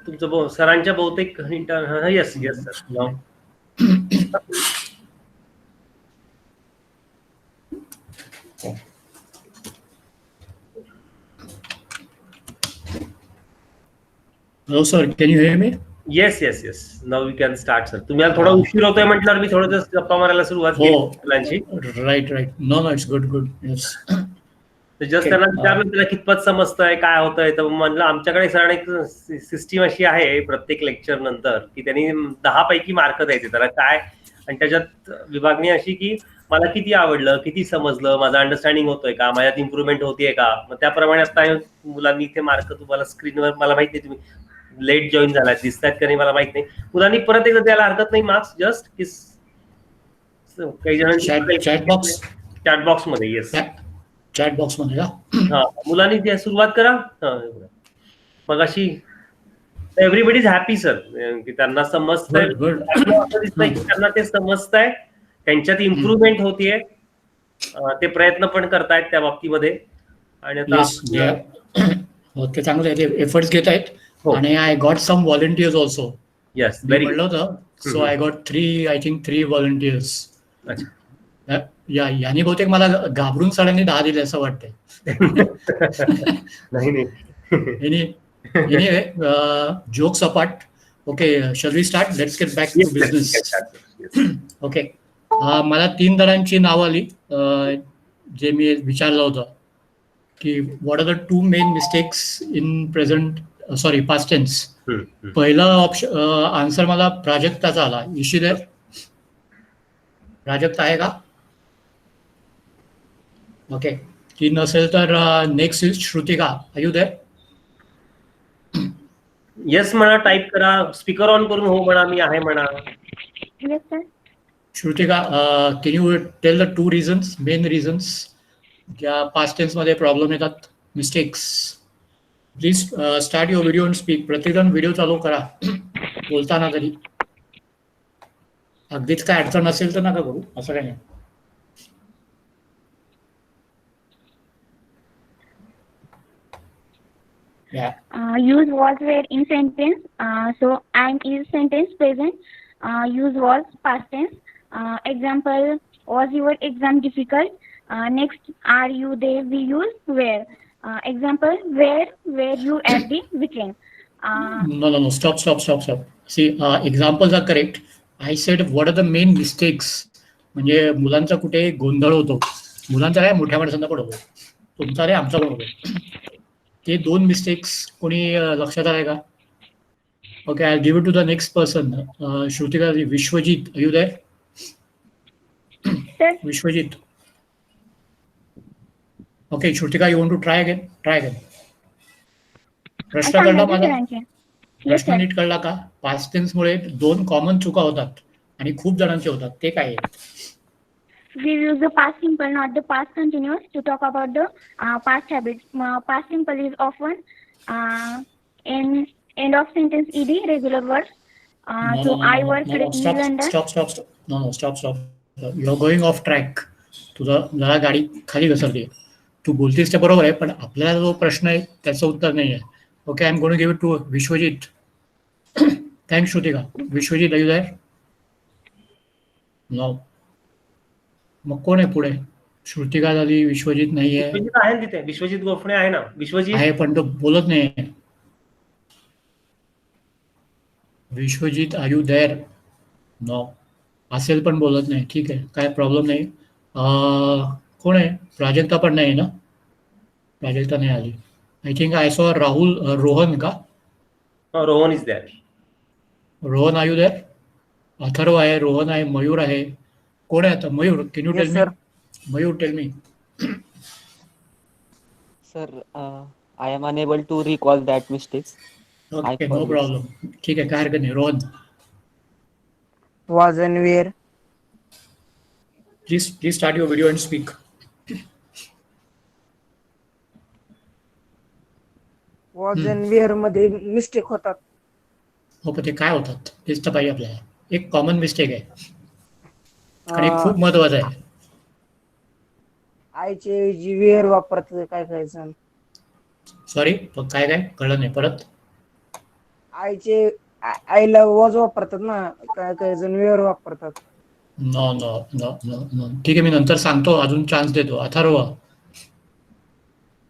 तुमचं सरांच्या बहुतेक yes yes sir. Hello sir, can you hear me? Yes yes yes now we can start sir. तुम्हाला थोडा उशीर होतोय म्हटल्यावर मी थोडं गप्पा मारायला सुरुवात केली मुलांची. Right no it's good yes. Just त्यांना विचारलं तिला कितपत समजतंय काय होतंय, तर म्हणलं आमच्याकडे सरांनी एक सिस्टीम अशी आहे प्रत्येक लेक्चर नंतर की त्यांनी 10 पैकी मार्क द्यायचे त्याला काय, आणि त्याच्यात विभागणी अशी की मला किती आवडलं, किती समजलं, माझं अंडरस्टँडिंग होतोय का, माझ्यात इम्प्रुव्हमेंट होतीये का. मग त्याप्रमाणे आता मुलांनी इथे मार्क तुम्हाला स्क्रीनवर, मला माहित नाही तुम्ही लेट जॉईन झालात दिसतात का नाही मला माहित नाही, मुलांनी परत एकदा द्यायला हरकत नाही मार्क्स. जस्ट की काही जणांनी चॅट बॉक्स मध्ये येस चॅट बॉक्स मध्ये हा मुलांनी सुरुवात करा. मग अशी एव्हरीबडी इज हॅपी सर की त्यांना समजतंय, असं दिसतंय की त्यांना ते समजतंय, त्यांच्यात इम्प्रुव्हमेंट होतीये, ते प्रयत्न पण करतायत त्या बाबतीमध्ये. आणि ते चांगलं आहे, ते एफर्ट्स घेत आहेत. आणि I got some volunteers also. Yes मी म्हणलं होतं, सो आय गॉट 3 व्हॉलंटियर्स. यांनी बहुतेक मला घाबरून सरांनी 10 दिले असं वाटतंय. Jokes apart, okay shall we start, let's get back to business. Okay, मला 3 जणांची नावं आली जे मी विचारलं होतं की what are the 2 main mistakes in past tense. पहिला ऑप्शन आन्सर मला प्राजक्ताचा आला. इशिदे प्राजक्ता आहे का? ओके, ती नसेल तर next is Shrutika. Are you there? Yes म्हणा, टाईप करा, स्पीकर ऑन करून हो म्हणा, मी आहे म्हणा. Yes sir. Shrutika, can you tell the 2 reasons, main reasons ज्या पास्ट टेन्स मध्ये प्रॉब्लेम येतात, mistakes. Please start your video and speak. प्रत्येकजण व्हिडिओ चालू करा बोलताना. तरी अगदीच काय अडचण असेल तर नका करू, असं काही नाही. Use was where in sentence. So am is sentence present. Use was past tense. Example, was your exam difficult? Next, are you there? We use where. Example, where you at the weekend. No. Stop. See, examples are correct. I said what are the main mistakes. म्हणजे मुलांचा कुठे गोंधळ होतो. मुलांचा काय, मोठ्या माणसांना पण होतो. तुमचा रे आमचा पण होतो. ते 2 मिस्टेक्स कोणी लक्षात आले का? Okay, I give it to the next person. Shrutika. Vishwajit, are you there? Vishwajit. Okay, Shrutika, you want to try again? प्रश्न कळला माझा? प्रश्न नीट कळला का? पास्ट टेन्स मुळे 2 कॉमन चुका होतात आणि खूप जणांचे होतात. ते काय आहे? We use the past simple, not the past continuous, to talk about the past habits. Past simple is often in end of sentence ed, regular words. I work in London. Stop. No, stop. You're going off track. तुझं जरा गाडी खाली घसरते. तू बोलतेस ते बरोबर आहे, पण आपल्याला जो प्रश्न आहे त्याचं उत्तर नाही आहे. Okay, I am going to give it to Vishwajit. Thanks Shrutika. Vishwajit, are you there? No. मग कोण आहे पुढे? श्रुतिका झाली, विश्वजित नाही आहे. तिथे विश्वजित गोफणे आहे ना. विश्वजित आहे पण तो बोलत नाही. Vishwajit, are you there? No. असेल पण बोलत नाही. ठीक आहे, काय प्रॉब्लेम नाही. कोण आहे? प्राजक्ता पण नाही ना? प्राजक्ता नाही आली. I think I saw Rahul. Rohan का? Rohan is there. Rohan, are you there? Atharva आहे, रोहन आहे, मयूर आहे. कोण आहे आता? Mayur, can you tell me? Mayur, tell me. Sir, I am unable to recall that mistakes. Okay, no problem. ठीक आहे, काय हरकत नाही. Rohan. Was and where. Please start your video and speak. Was and where मध्ये मिस्टेक होतात. हो, पण ते काय होतात तेच तर पाहिजे आपल्याला. एक कॉमन मिस्टेक आहे आणि खूप महत्वाचं आहे. आयच्या ऐवजी वेअर वापरतात काय जण. सॉरी, काय कळलं नाही, परत. आईला वॉज वापरतात ना, काय काही जण वेअर वापरतात. No no no no no, ठीक आहे, मी नंतर सांगतो, अजून चान्स देतो. अथर्व,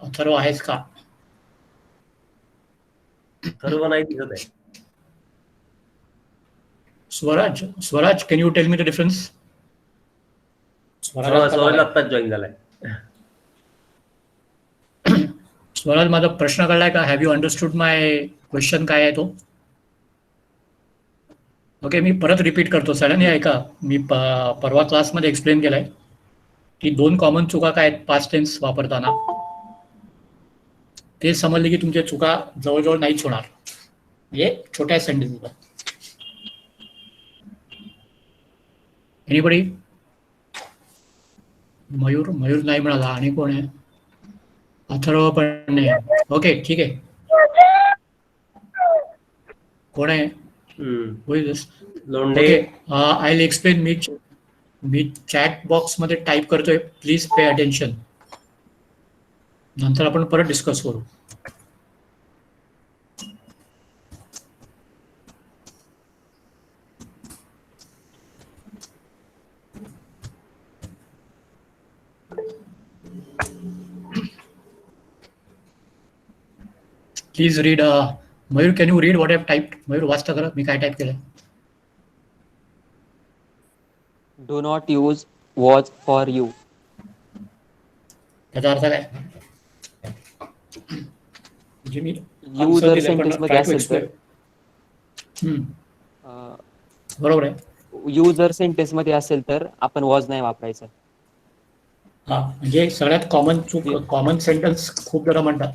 अथर्व आहेस का? सर्व नाही दिसत आहे. Swaraj, Swaraj, can you tell me the difference? Swaraj आत्ताच जॉईन झालाय. स्वराज, माझा प्रश्न कळलाय का? Have you understood my question काय आहे तो? ओके, मी परत रिपीट करतो, सगळ्यांनी ऐका. मी परवा क्लासमध्ये एक्सप्लेन केलंय की 2 कॉमन चुका काय आहेत पास्ट टेन्स वापरताना. ते समजले की तुमच्या चुका जवळजवळ नाहीच होणार, म्हणजे छोट्या सेंटेन्सला. एनीबडी? मयूर, मयूर नाही मिळाला. आणि कोण आहे? अथर्व पण नाही. ओके, ठीक आहे. कोण आहे? Londhe. Okay, I will explain. Me chat box मध्ये टाईप करतोय, प्लीज पे अटेन्शन. नंतर आपण परत डिस्कस करू. Please read. Mayur, can you read what I have typed? Mayur, वाचता करा मी काय टाईप केलंय. Do not use was for you. त्याचा अर्थ काय? म्हणजे मी यू जर सेंटेन्स मध्ये असेल तर, बरोबर आहे. यू जर सेंटेन्स मध्ये असेल तर आपण वॉज नाही वापरायचं. हा, म्हणजे सगळ्यात कॉमन चूक, कॉमन सेंटेन्स खूप जण म्हणतात.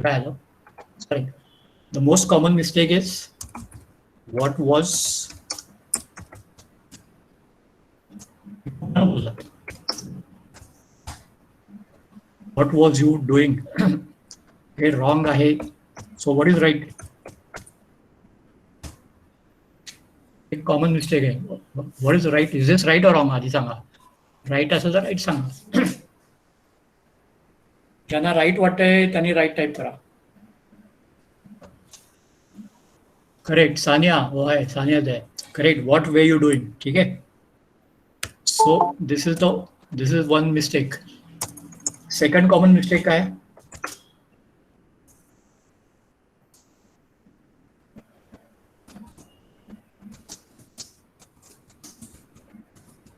काय आलं? Sorry, the most common mistake is what was. What was you doing? हे रॉंग आहे. So what is right? एक कॉमन मिस्टेक आहे. What is right? Is this right or wrong? आधी सांगा. राईट असेल तर राईट सांगा. ज्यांना राईट वाटतंय त्यांनी राईट टाईप करा. करेक्ट, सानिया. वो आहे, सानियाच आहे. Correct. What were you doing? ठीक आहे. So this is one mistake. Second common mistake काय?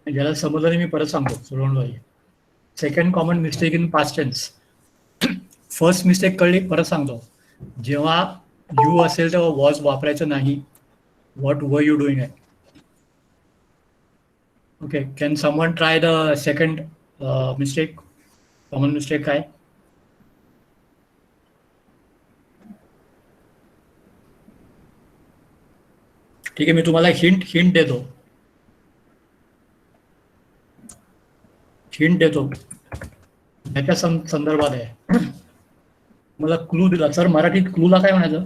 ज्याला समजलं नाही मी परत सांगतो, सोडवून पाहिजे. Second common mistake in past tense. First mistake कळली, परत सांगतो. जेव्हा यू असेल तेव्हा वॉज वापरायचं नाही. व्हॉट वर यू डुईंग आहे. Okay, can someone try the second mistake? Common mistake काय? ठीक आहे, मी तुम्हाला हिंट देतो. हिंट देतो, याच्या संदर्भात आहे. मला क्लू दिला. सर, मराठीत क्लूला काय म्हणायचं?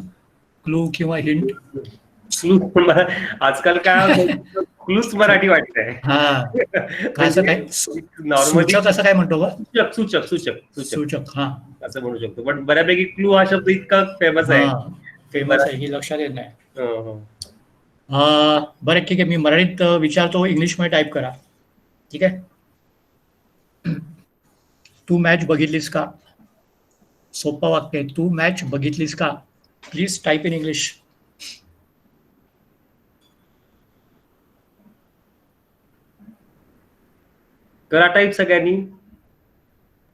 क्लू किंवा हिंट? आजकाल काय क्लूच मराठी वाटतंय. हा, कसं काय? नॉर्मली कसं काय म्हणतो का? सूचक सूचक सूचक सूचक. हा, असं म्हणू शकतो. पण बऱ्यापैकी क्लू हा शब्द इतका फेमस आहे. फेमस आहे, ही लक्षात येत नाही. हो, हो. बरं, ठीक आहे, मी मराठीत विचारतो, इंग्लिशमध्ये टाईप करा. ठीक आहे. तू मॅच बघितलीस का? सोपं वाक्य आहे. तू मॅच बघितलीस का? Please type in English. करा टाईप सगळ्यांनी.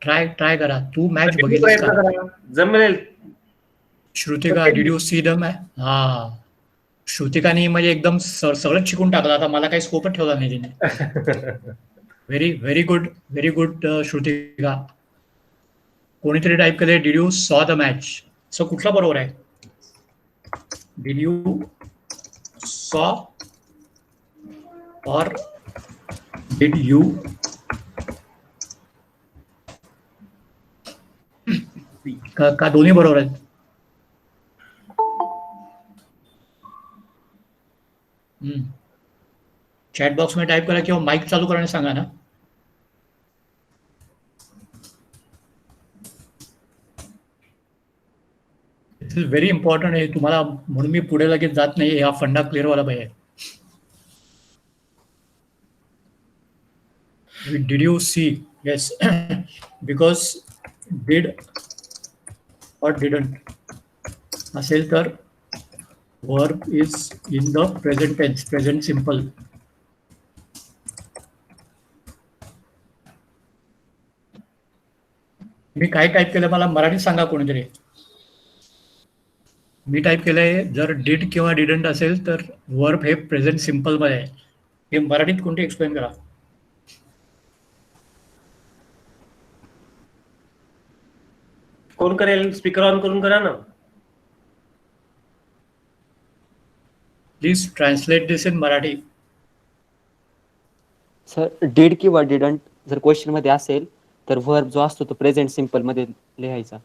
ट्राय करा. तू मॅच बघितलीस का? जमेल. Shrutika, did you see the match? हा, श्रुतिकानी म्हणजे एकदम सगळंच शिकून टाकलं. आता मला काही स्कोपच ठेवला नाही तिने. Very good Shrutika. कोणीतरी टाईप केले, डिड यू सॉ द मॅच. सो कुठला बरोबर आहे? डिड यू सॉ और डिड यू का दोन्ही बरोबर आहेत? चॅट बॉक्स मध्ये टाईप करा किंवा माईक चालू करायला सांगा ना. दिस इज व्हेरी इम्पॉर्टंट आहे तुम्हाला, म्हणून मी पुढे लगेच जात नाही, हा फंडा क्लिअर व्हायला पाहिजे. Did you see? Yes. Because did or didn't असेल तर verb is in the present tense, present simple. मी काय टाईप केलं मला मराठीत सांगा कोणीतरी. मी टाईप केलंय जर डिड किंवा डिडंट असेल तर वर्ब हे प्रेझेंट सिम्पल मध्ये आहे. हे मराठीत कोणते एक्सप्लेन करा. कोण करेल? स्पीकर ऑन करून करा ना. Please translate this in Marathi. Sir did किंवा डिडंट जर क्वेश्चन मध्ये असेल तर व्हर्ब जो असतो तो प्रेझेंट सिम्पल मध्ये लिहायचा.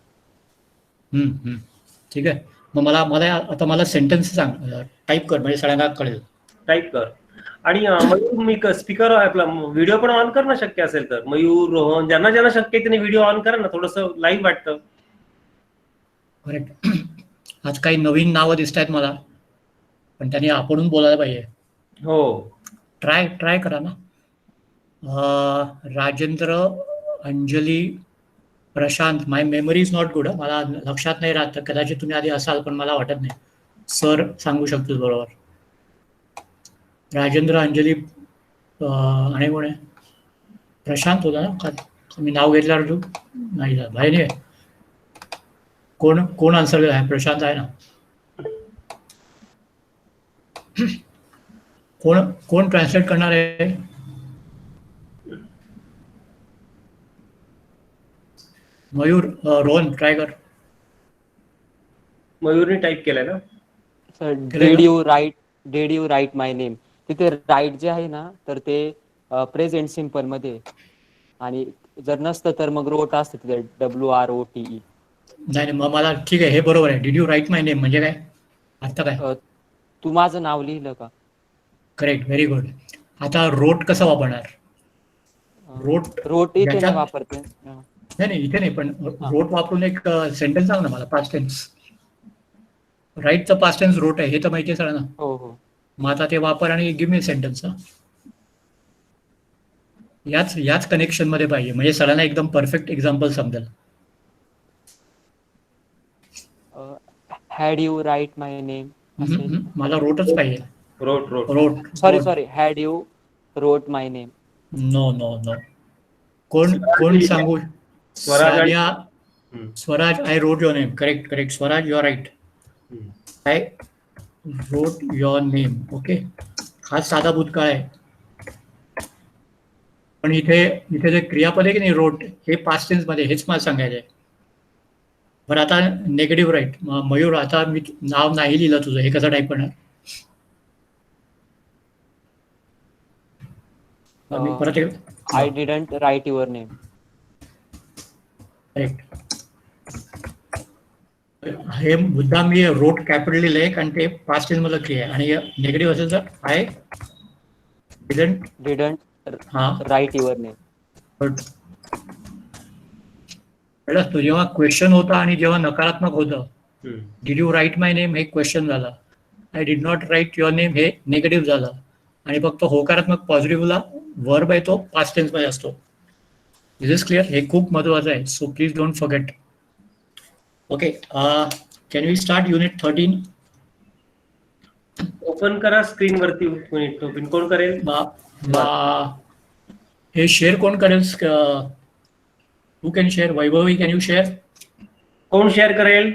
ठीक आहे. मग मला आता मला सेंटेन्स सांग, टाईप कर म्हणजे सगळ्यांना कळेल. टाईप कर. आणि मयूर मी स्पीकर आपला व्हिडिओ पण ऑन कर ना शक्य असेल तर. मयूर, रोहन, ज्यांना ज्यांना शक्य आहे त्यांनी व्हिडिओ ऑन करा ना, थोडंसं लाईव्ह वाटतं. करेक्ट. आज काही नवीन नावं दिसत आहेत मला, पण त्यांनी आपणून बोलायला पाहिजे. हो, ट्राय करा ना. राजेंद्र, अंजली, प्रशांत. माय मेमरी इज नॉट गुड. मला लक्षात नाही राहत, कदाचित तुम्ही आधी असाल पण मला वाटत नाही. सर सांगू शकतो बरोबर. राजेंद्र, अंजली आणि कोण आहे? प्रशांत होता ना, मी नाव घेतल्यावर तू नाही भाई नाही. कोण आन्सर आहे? प्रशांत आहे ना. कोण ट्रान्सलेट करणार आहे? मयूर, रोहन ट्राय कर. मयूरने टाईप केलंय ना. सर केलंय did you write my name, तिथे राईट जे आहे ना तर ते प्रेझेंट सिम्पल मध्ये, आणि जर नसतं तर मग रोट असतं तिथे WROTE. नाही मग मला ठीक आहे, हे बरोबर आहे. Did you write my name म्हणजे काय अर्थ काय? तू माझं नाव लिहिलं का? Correct, very good. आता रोट कसं वापरणार? रोट इथे याच्यात- नाही वापरते. नाही इथे नाही, पण रोट वापरून एक सेंटेन्स सांग ना मला. Past tense. राईटचं पास्ट टेन्स रोट आहे हे तर माहिती आहे सगळ्यांना. हो. मग आता ते वापर आणि गिव्ह मी सेंटेन्स. याच कनेक्शन मध्ये पाहिजे म्हणजे सगळ्यांना एकदम परफेक्ट एक्झाम्पल समजेल. Had you write my name. मला रोटच पाहिजे. Wrote. Sorry had you wrote my name. No. कोण सांगू? Swaraj, I wrote your name. Correct. Swaraj, you are right. I wrote your name. Okay. हा साधा भूतकाळ आहे, पण इथे जे क्रियापद आहे की नाही रोट, हे पास्ट टेन्स मध्ये, हेच मला सांगायचं आहे. बरं आता नेगेटिव्ह राईट. मयूर, आता मी नाव नाही लिहिलं तुझं, हे कसं टाईप करणार? मी परत I didn't write your name. Correct. हे मुद्दा मी रोट कॅपिटल लिहिलंय कारण ते पास्ट टेन्स मध्ये क्रिया आहे, आणि नेगेटिव्ह असेल तर आय डिडंट हा राईट युअर नेम. तो जेव्हा क्वेश्चन होता आणि जेव्हा नकारात्मक होतं, did you write my name हे क्वेश्चन झालं, I did not write your name हे नेगेटिव्ह झालं, आणि फक्त होकारात्मक पॉझिटिव्हला वर्ब आहे तो पास्ट टेन्स मध्ये असतो. This is clear. हे खूप महत्वाचं आहे, so please don't forget. Okay, can we start unit 13? Open करा स्क्रीन वरती. कोण करेल? हे शेअर कोण करेल? Who can share? Vaibhavi, can you share? कोण शेअर करेल?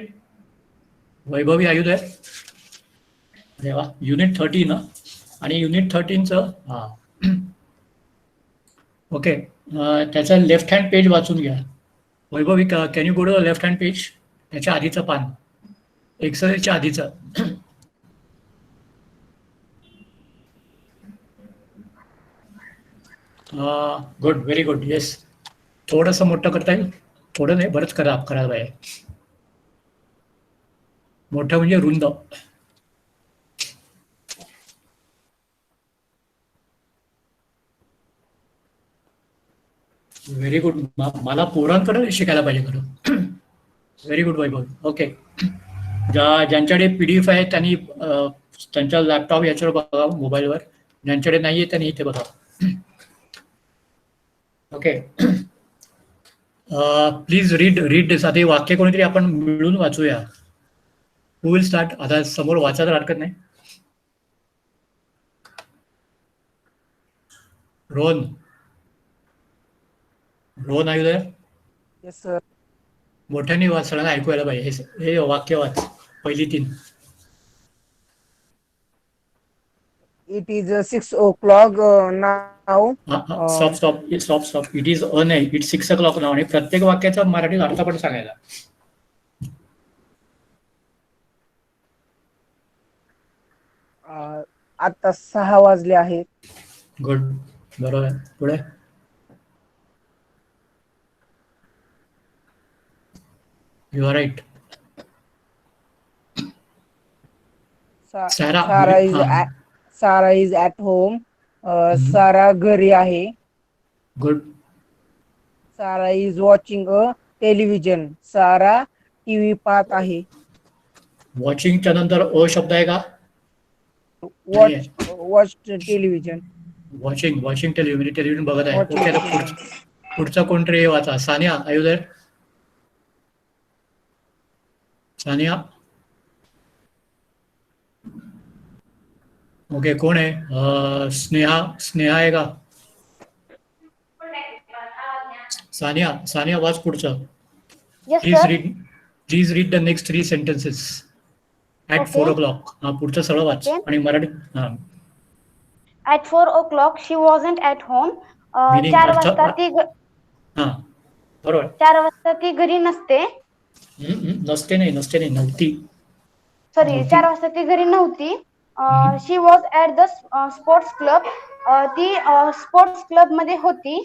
Vaibhavi, are you there? अरे वा. युनिट 13 ना, आणि युनिट 13चं ओके, त्याचा लेफ्ट हँड पेज वाचून घ्या. Vaibhavi, can you go to the left hand page? त्याच्या आधीचं पान, एक्सरसाइजच्या आधीचं. Good, very good. येस, थोडंसं मोठं करता येईल? थोडं नाही, बरंच करायला पाहिजे. मोठं म्हणजे रुंद. Very good. मला पोरांकडे शिकायला पाहिजे खरं. व्हेरी गुड वैभव. ओके, ज्यांच्याकडे PDF आहे त्यांनी त्यांच्या लॅपटॉप याच्यावर बघा, मोबाईलवर. ज्यांच्याकडे नाहीये त्यांनी इथे बघा. ओके. प्लीज रीड दिस. आता हे वाक्य कोणीतरी आपण मिळून वाचूया. हु विल स्टार्ट? आता समोर वाचायला हरकत नाही. Rohan, are you there? Yes sir. मोठ्याने वाच, सगळ्यांना ऐकू यायला पाहिजे. हे वाक्य वाच, पहिली 3. It is 6 o'clock now. Stop. It is नाही, इट 6 o'clock नाव. आणि प्रत्येक वाक्याचा मराठीत अर्थ पण सांगायला. आता 6 वाजले आहेत. गुड, बरोबर आहे. पुढे. You are right. Sarah is at home. Sarah घरी आहे. Good. Sarah is watching a television. Sarah TV पाहत आहे. वॉचिंगच्या नंतर अ शब्द आहे का? Watch television. वॉचिंग टेलिव्हिजन बघत आहे. Watching ओके, आता television. पुढचा कोणतरी वाचा. Sania, are you there? Sania. Okay, कोण आहे? स्नेहा आहे का? सानिया वाच पुढचं. Please read the next 3 sentences at 4 o'clock. हा, पुढचं सगळं वाच आणि मराठी. हा. At 4 o'clock she wasn't at home. Meaning 4 वाजता ती हा, बरोबर. 4 वाजता ती घरी नसते. नसते नाही, नव्हती. सॉरी, 4 वाजता ती घरी नव्हती. She was at the sports club. ती स्पोर्ट्स क्लब मध्ये होती.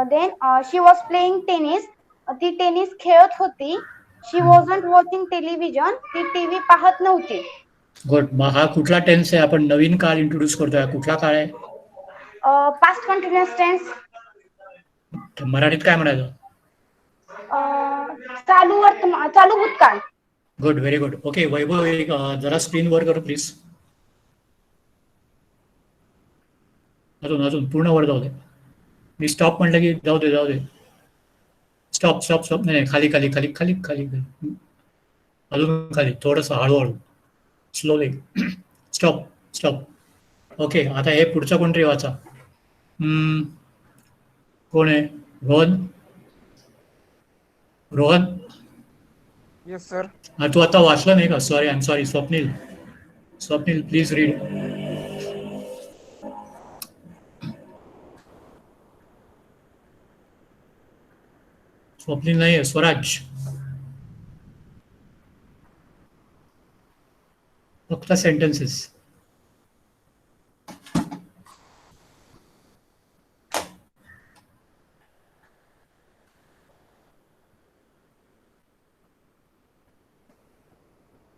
Then she was playing tennis. ती टेनिस खेळत होती. She wasn't watching television. ती टीव्ही पाहत नव्हती. गुड. मग हा कुठला टेन्स आहे? आपण नवीन काळ इंट्रोड्यूस करतोय. कुठला काळ आहे? Past continuous tense. मराठीत काय म्हणायचं? चालू भूतकाळ. Good, very good. Okay, Vaibhav जरा स्क्रीन वर करू प्लीज. अजून पूर्ण वर जाऊ दे. मी स्टॉप म्हटलं की जाऊ दे. स्टॉप. नाही, खाली. अजून खाली, थोडंसं हळूहळू, स्लोली. स्टॉप. ओके, आता हे पुढचं कोणतरी वाचा. कोण आहे? रोहन. Yes sir. तू आता वाचलं नाही का? Sorry, I am sorry. Swapnil, please read. Swapnil नाही आहे, स्वराज. फक्त sentences.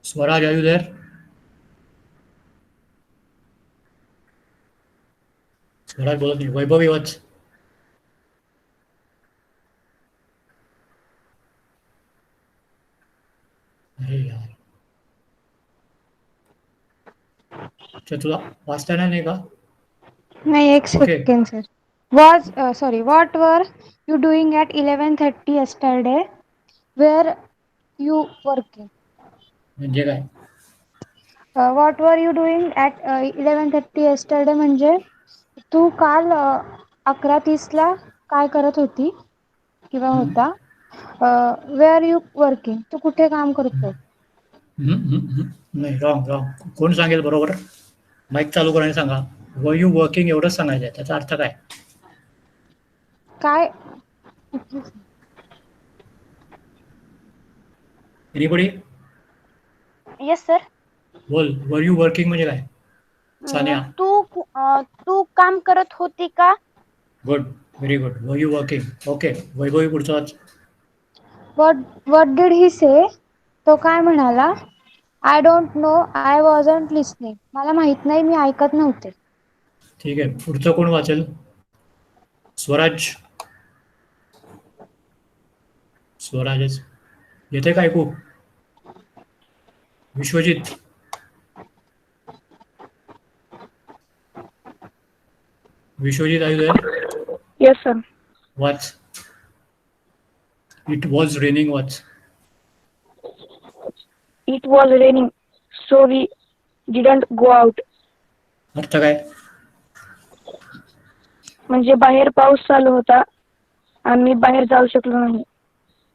Swaraj, are you there? Swaraj बोलत नाही. वैभव वाच. अरे यार, तुला वाचता नाही का? नाही, एक second sir. What were you doing at 11:30 yesterday? Where you working? म्हणजे काय? What were you doing at 11:30 yesterday म्हणजे तू काल 11:30 काय करत होती किंवा होता. Where you working? तू कुठे काम करतो? नाही, रॉंग. कोण सांगेल बरोबर? माईक चालू करायला सांगा. वर यू वर्किंग एवढंच सांगायचं आहे. त्याचा अर्थ काय? एनीबडी? Yes sir. बोल. वर यू वर्किंग म्हणजे काय? सानिया. तू काम करत होती का? Good, very good. Were you working. Okay, Vaibhavi पुढचा वाच. What did he say? तो काय म्हणाला? I don't know. I wasn't listening. मला माहित नाही, मी ऐकत नव्हते. ठीक आहे, पुढचं कोण वाचेल? स्वराजच येते का ऐकू? Vishwajit. Vishwajit, are you there? Yes, sir. What? It was raining. What? It was raining, so we didn't go out. अर्थ काय? म्हणजे बाहेर पाऊस चालू होता, आम्ही बाहेर जाऊ शकलो नाही.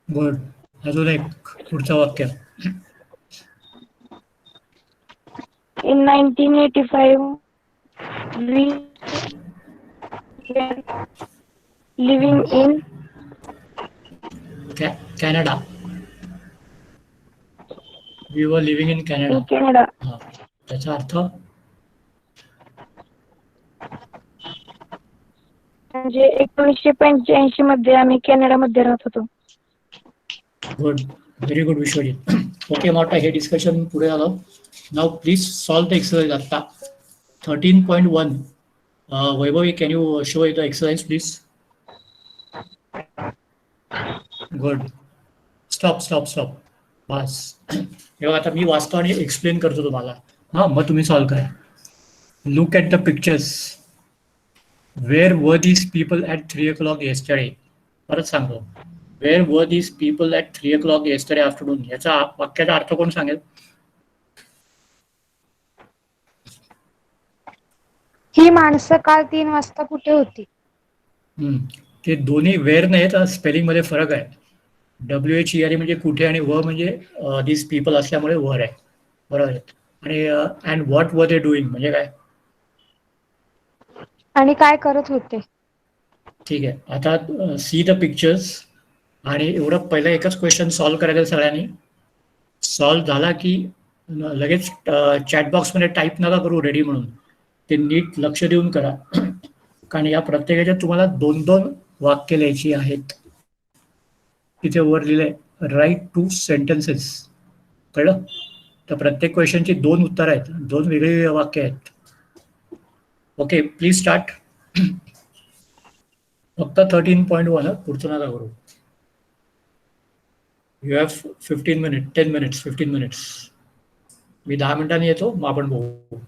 गुड. अजून एक पुढचं वाक्य. In 1985, we were living in Canada. We were living in Canada. Canada. हा. त्याचा अर्थ? म्हणजे 1985 मध्ये आम्ही कॅनडामध्ये राहत होतो. Good. Very good Vishwajit. Okay, मग आता हे डिस्कशन पुढे आलं. Now please solve the exercise. आता 13.1. Vaibhavi, can you show the exercise please? Good. Stop stop stop. बस. तेव्हा आता मी वाचतो आणि एक्सप्लेन करतो तुम्हाला. हां, मग तुम्ही सॉल्व करा. Look at the pictures. Where were these people at 3 o'clock yesterday? परत सांगतो. Where were these people at 3 o'clock yesterday afternoon? याचा वाक्याचा अर्थ कोण सांगेल? ही माणसं काल 3 वाजता कुठे होती? ते दोन्ही वेअर नाही, तर स्पेलिंग मध्ये फरक आहे. WHERE म्हणजे कुठे आणि व म्हणजे दीज पीपल असल्यामुळे वर आहे. बरोबर आहे. आणि अँड व्हॉट वर दे डुईंग म्हणजे काय? आणि काय करत होते? ठीक आहे. आता सी द पिक्चर्स आणि एवढं पहिलं एकच क्वेश्चन सॉल्व्ह करायचं सगळ्यांनी. सॉल्व्ह झाला की लगेच चॅटबॉक्समध्ये टाईप नका करू रेडी म्हणून. ते नीट लक्ष देऊन करा. कारण या प्रत्येकाच्या तुम्हाला 2-2 वाक्य लिहायची आहेत. तिथे वर लिहिलंय राईट 2 sentences. कळलं? तर प्रत्येक क्वेश्चनची 2 उत्तर आहेत, 2 वेगवेगळे वाक्य आहेत. Okay, please start. फक्त 13.1. पुढचं नका करू. You have 15 minutes, 10 minutes, 15 minutes. मी 10 मिनिटांनी येतो, मग आपण बघू.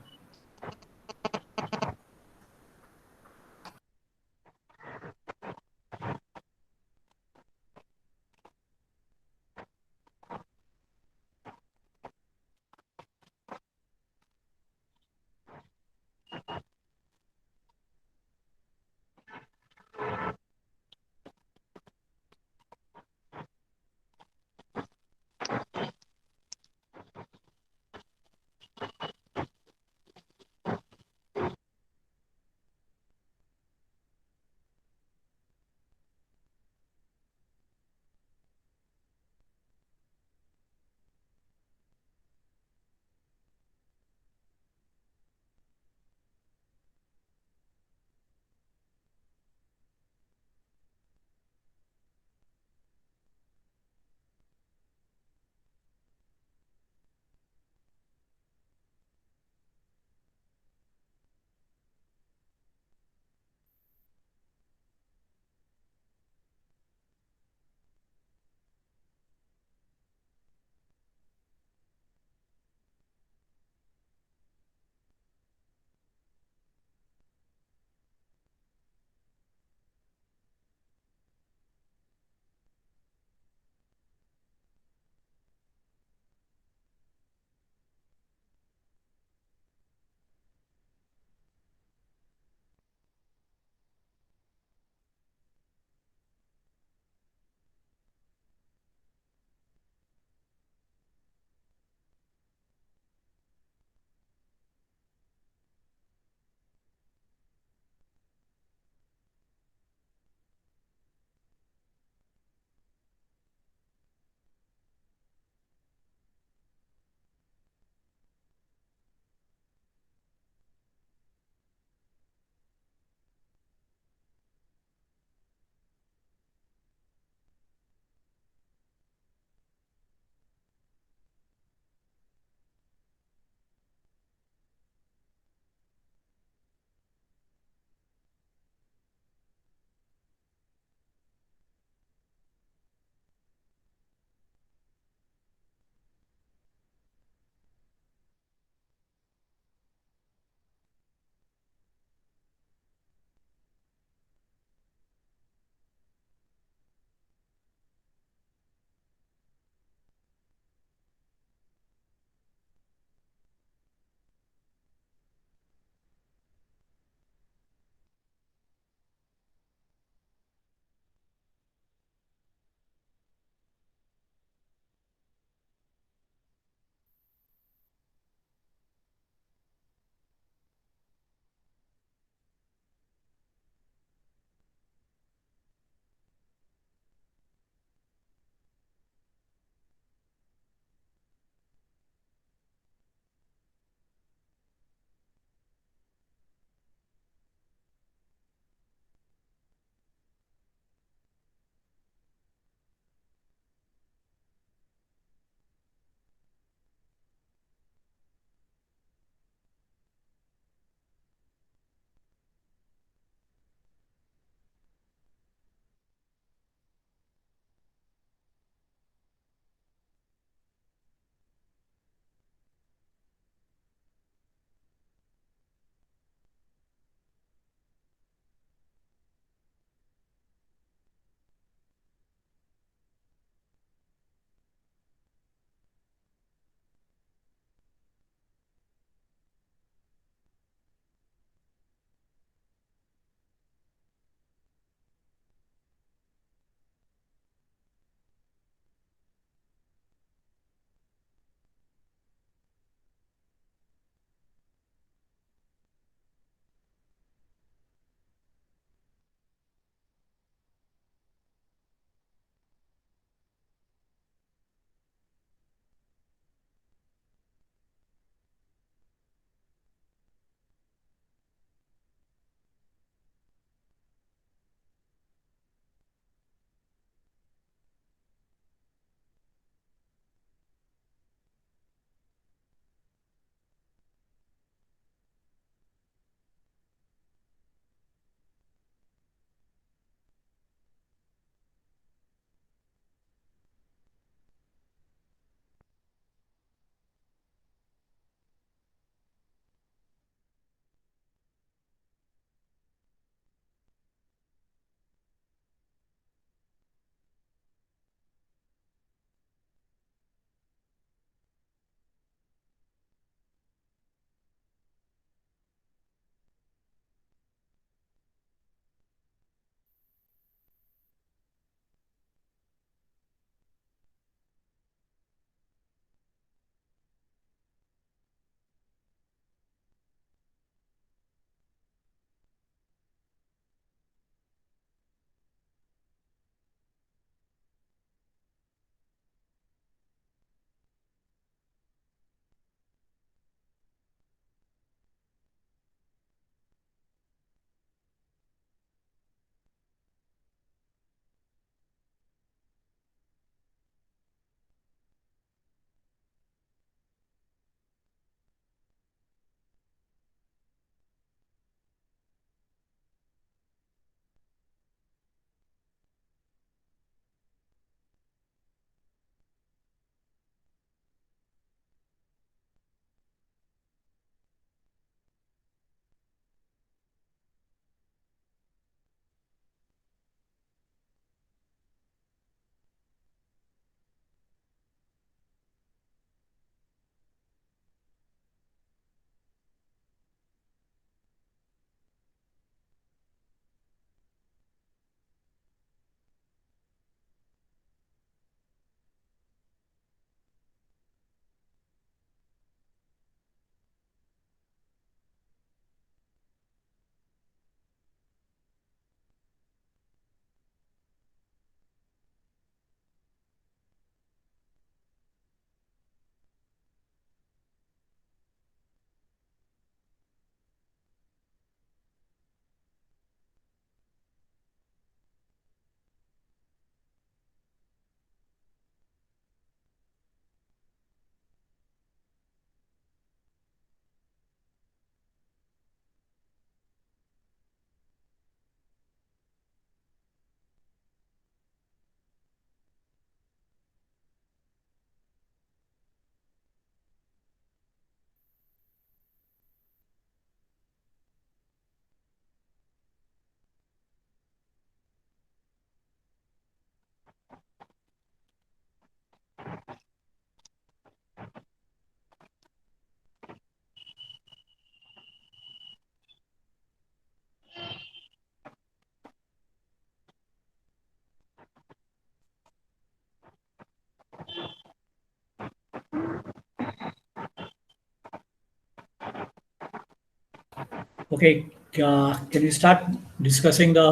Okay, can you start discussing the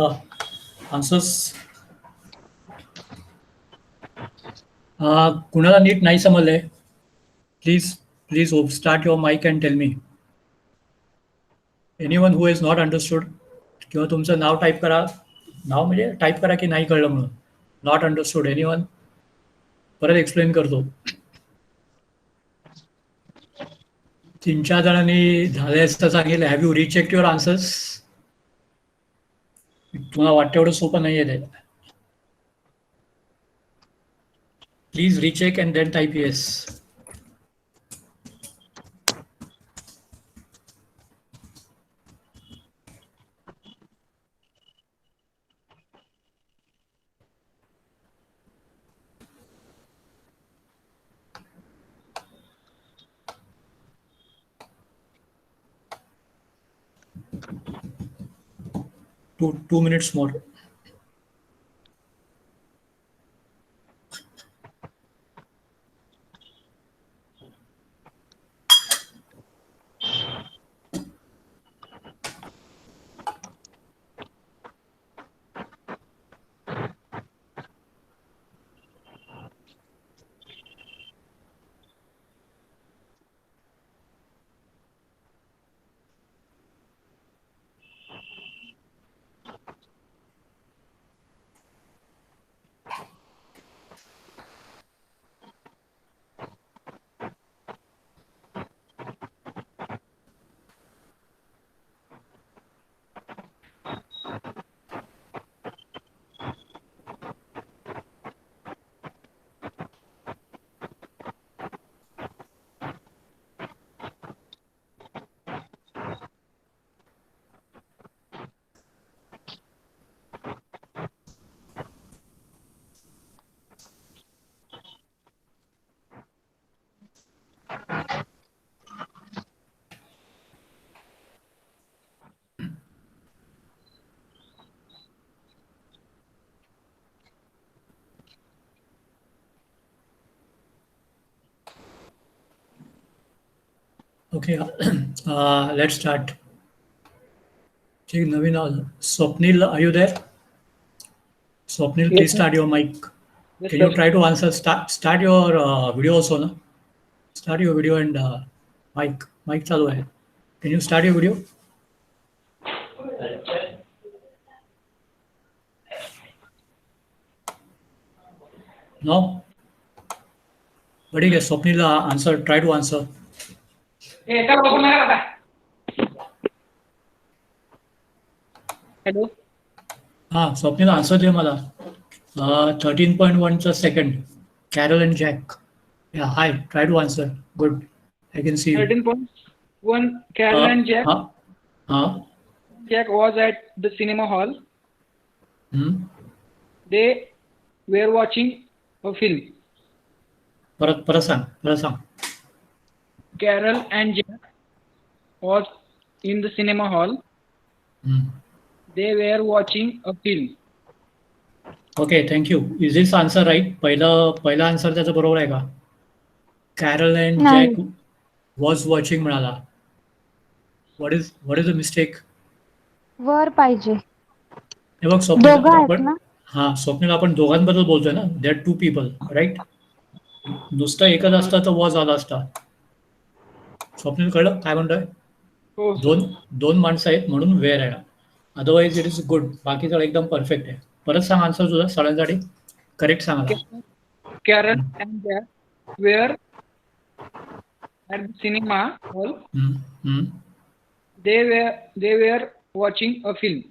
answers? कुणाला नीट नाही समजले, please start your mic and tell me. Anyone who has not understood, किंवा तुमचं नाव टाईप करा, नाव म्हणजे टाईप करा की नाही कळलं म्हणून. Not understood anyone? परत एक्सप्लेन करतो. 3-4 जणांनी झाले असतं सांगितलं. Have you rechecked your answers? तुम्हाला वाटतं एवढं सोपं नाही आहे ते. Please recheck and then type yes. Two minutes more. Okay, let's start. ठीक, नवीन Swapnil, are you there? Swapnil, Yes, please sir. start your mic. Yes, Can you sir. try to answer? Start your video also, na? Start your video and mic चालू आहे. Can you start your video? No? But yes, Swapnil, answer. Try to answer. Hello. Swapnil answer दे मला. 13.1चा second. Carol and Jack. Yeah, hi. Try to answer. Good. I can see you. 13.1 Carol and Jack. Jack was at the cinema hall. They were watching a film. परत सांग. Carol and Jack was in the cinema hall. They were watching a film. Okay, thank you. Is this answer right? पहिला answer त्याचा बरोबर आहे का? Carol and नाही. Jack was watching म्हणाला. What is the mistake? वर पाहिजे. हे बघ स्वप्नील, दोघं आहेत आपण ना? स्वप्नील आपण दोघांबद्दल बोलतोय ना. There are two people, right? नुसतं एकच असतं तर was आला असता. स्वप्नील कळलं काय म्हणतोय? हो. दोन माणसं आहेत म्हणून वेअर आहे. Otherwise it is good. बाकी सगळं एकदम परफेक्ट आहे. परत सांग आन्सर तुझा सगळ्यांसाठी. करेक्ट सांगा. Carol and Jack were at the cinema hall. They were watching a film.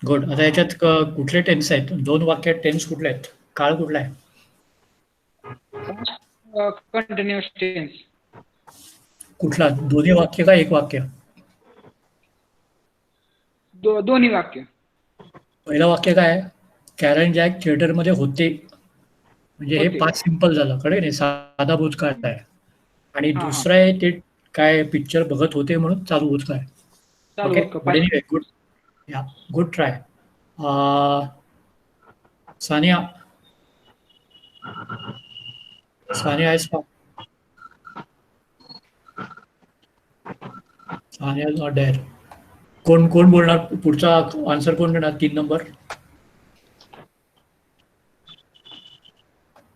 Good. आता याच्यात कुठले टेन्स आहेत? 2 वाक्यात टेन्स कुठले आहेत? काळ कुठला आहे? Continuous tense. कुठला? दोन्ही वाक्य का एक वाक्य? दोन्ही वाक्य. पहिलं वाक्य काय आहे? कॅरल जॅक थिएटरमध्ये होते, म्हणजे हे होते. पाच सिंपल झालं. कळलं नाही? साधा भूतकाळ आहे. आणि दुसरं आहे ते काय पिक्चर बघत होते म्हणून चालू भूतकाळ आहे. चालू ओके, होतं. गुड. या, good try. Sania is fine. Sania is not there. कोण कोण बोलणार पुढचा आन्सर? कोण देणार 3 number?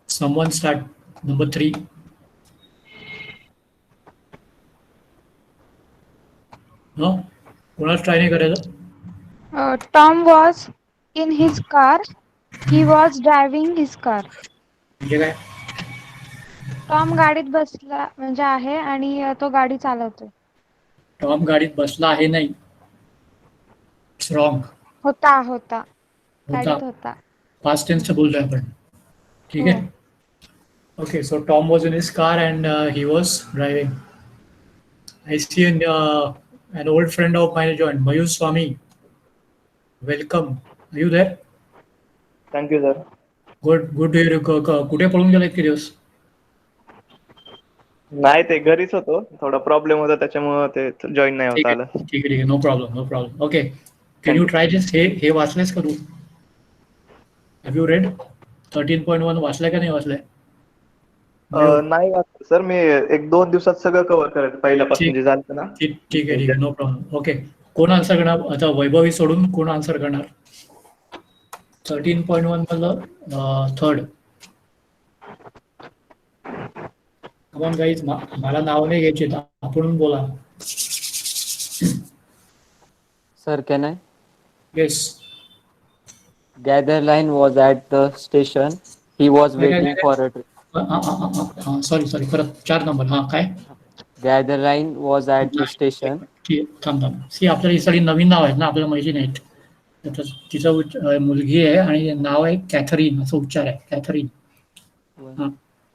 Someone start. Number 3. No? कोणाच ट्राय नाही करायचं? Tom was in his car. He was driving his car. म्हणजे काय? टॉम गाडीत बसला म्हणजे आहे आणि तो गाडी चालवतोय. टॉम गाडीत बसला आहे नाही. It's wrong. होता होता. गाडीत होता. पास्ट टेन्सचं बोलतोय आपण. ठीक आहे. Okay, so Tom was in his car and he was driving. I see an old friend of mine joined, Mayur Swami. Welcome. Are you there? Thank you, sir. Good to hear you. कुठे पळून गेला इतके दिवस? नाही ते घरीच होतो, थोडा प्रॉब्लेम होता त्याच्यामुळे ते जॉईन नाही होता आलं. ठीक आहे. No problem. Okay. Can you try this? हे वाचलेस का तू? हॅव यू रेड 13.1 वाचलाय का नाही वाचलाय? नाही सर, मी 1-2 दिवसात सगळं कव्हर करायचं पहिल्यापासून जे झालं ना. ठीक आहे. No problem. ओके. कोण आन्सर करणार आता? वैभवी सोडून कोण आन्सर करणार? 13.1 मधलं थर्ड. कमॉन गाईज, मला नाव नाही घ्यायचे, आपण बोला. Sir can I? Yes. Gather line was at the station. He was waiting for a train. Sorry परत 4 नंबर. काय? Gather line was at the station. थांब. सी आपल्याला ही सगळी नवीन नाव आहेत ना, आपल्याला माहिती नाहीत. तिचं मुलगी आहे आणि नाव आहे कॅथरीन, असं उच्चार आहे. कॅथरीन.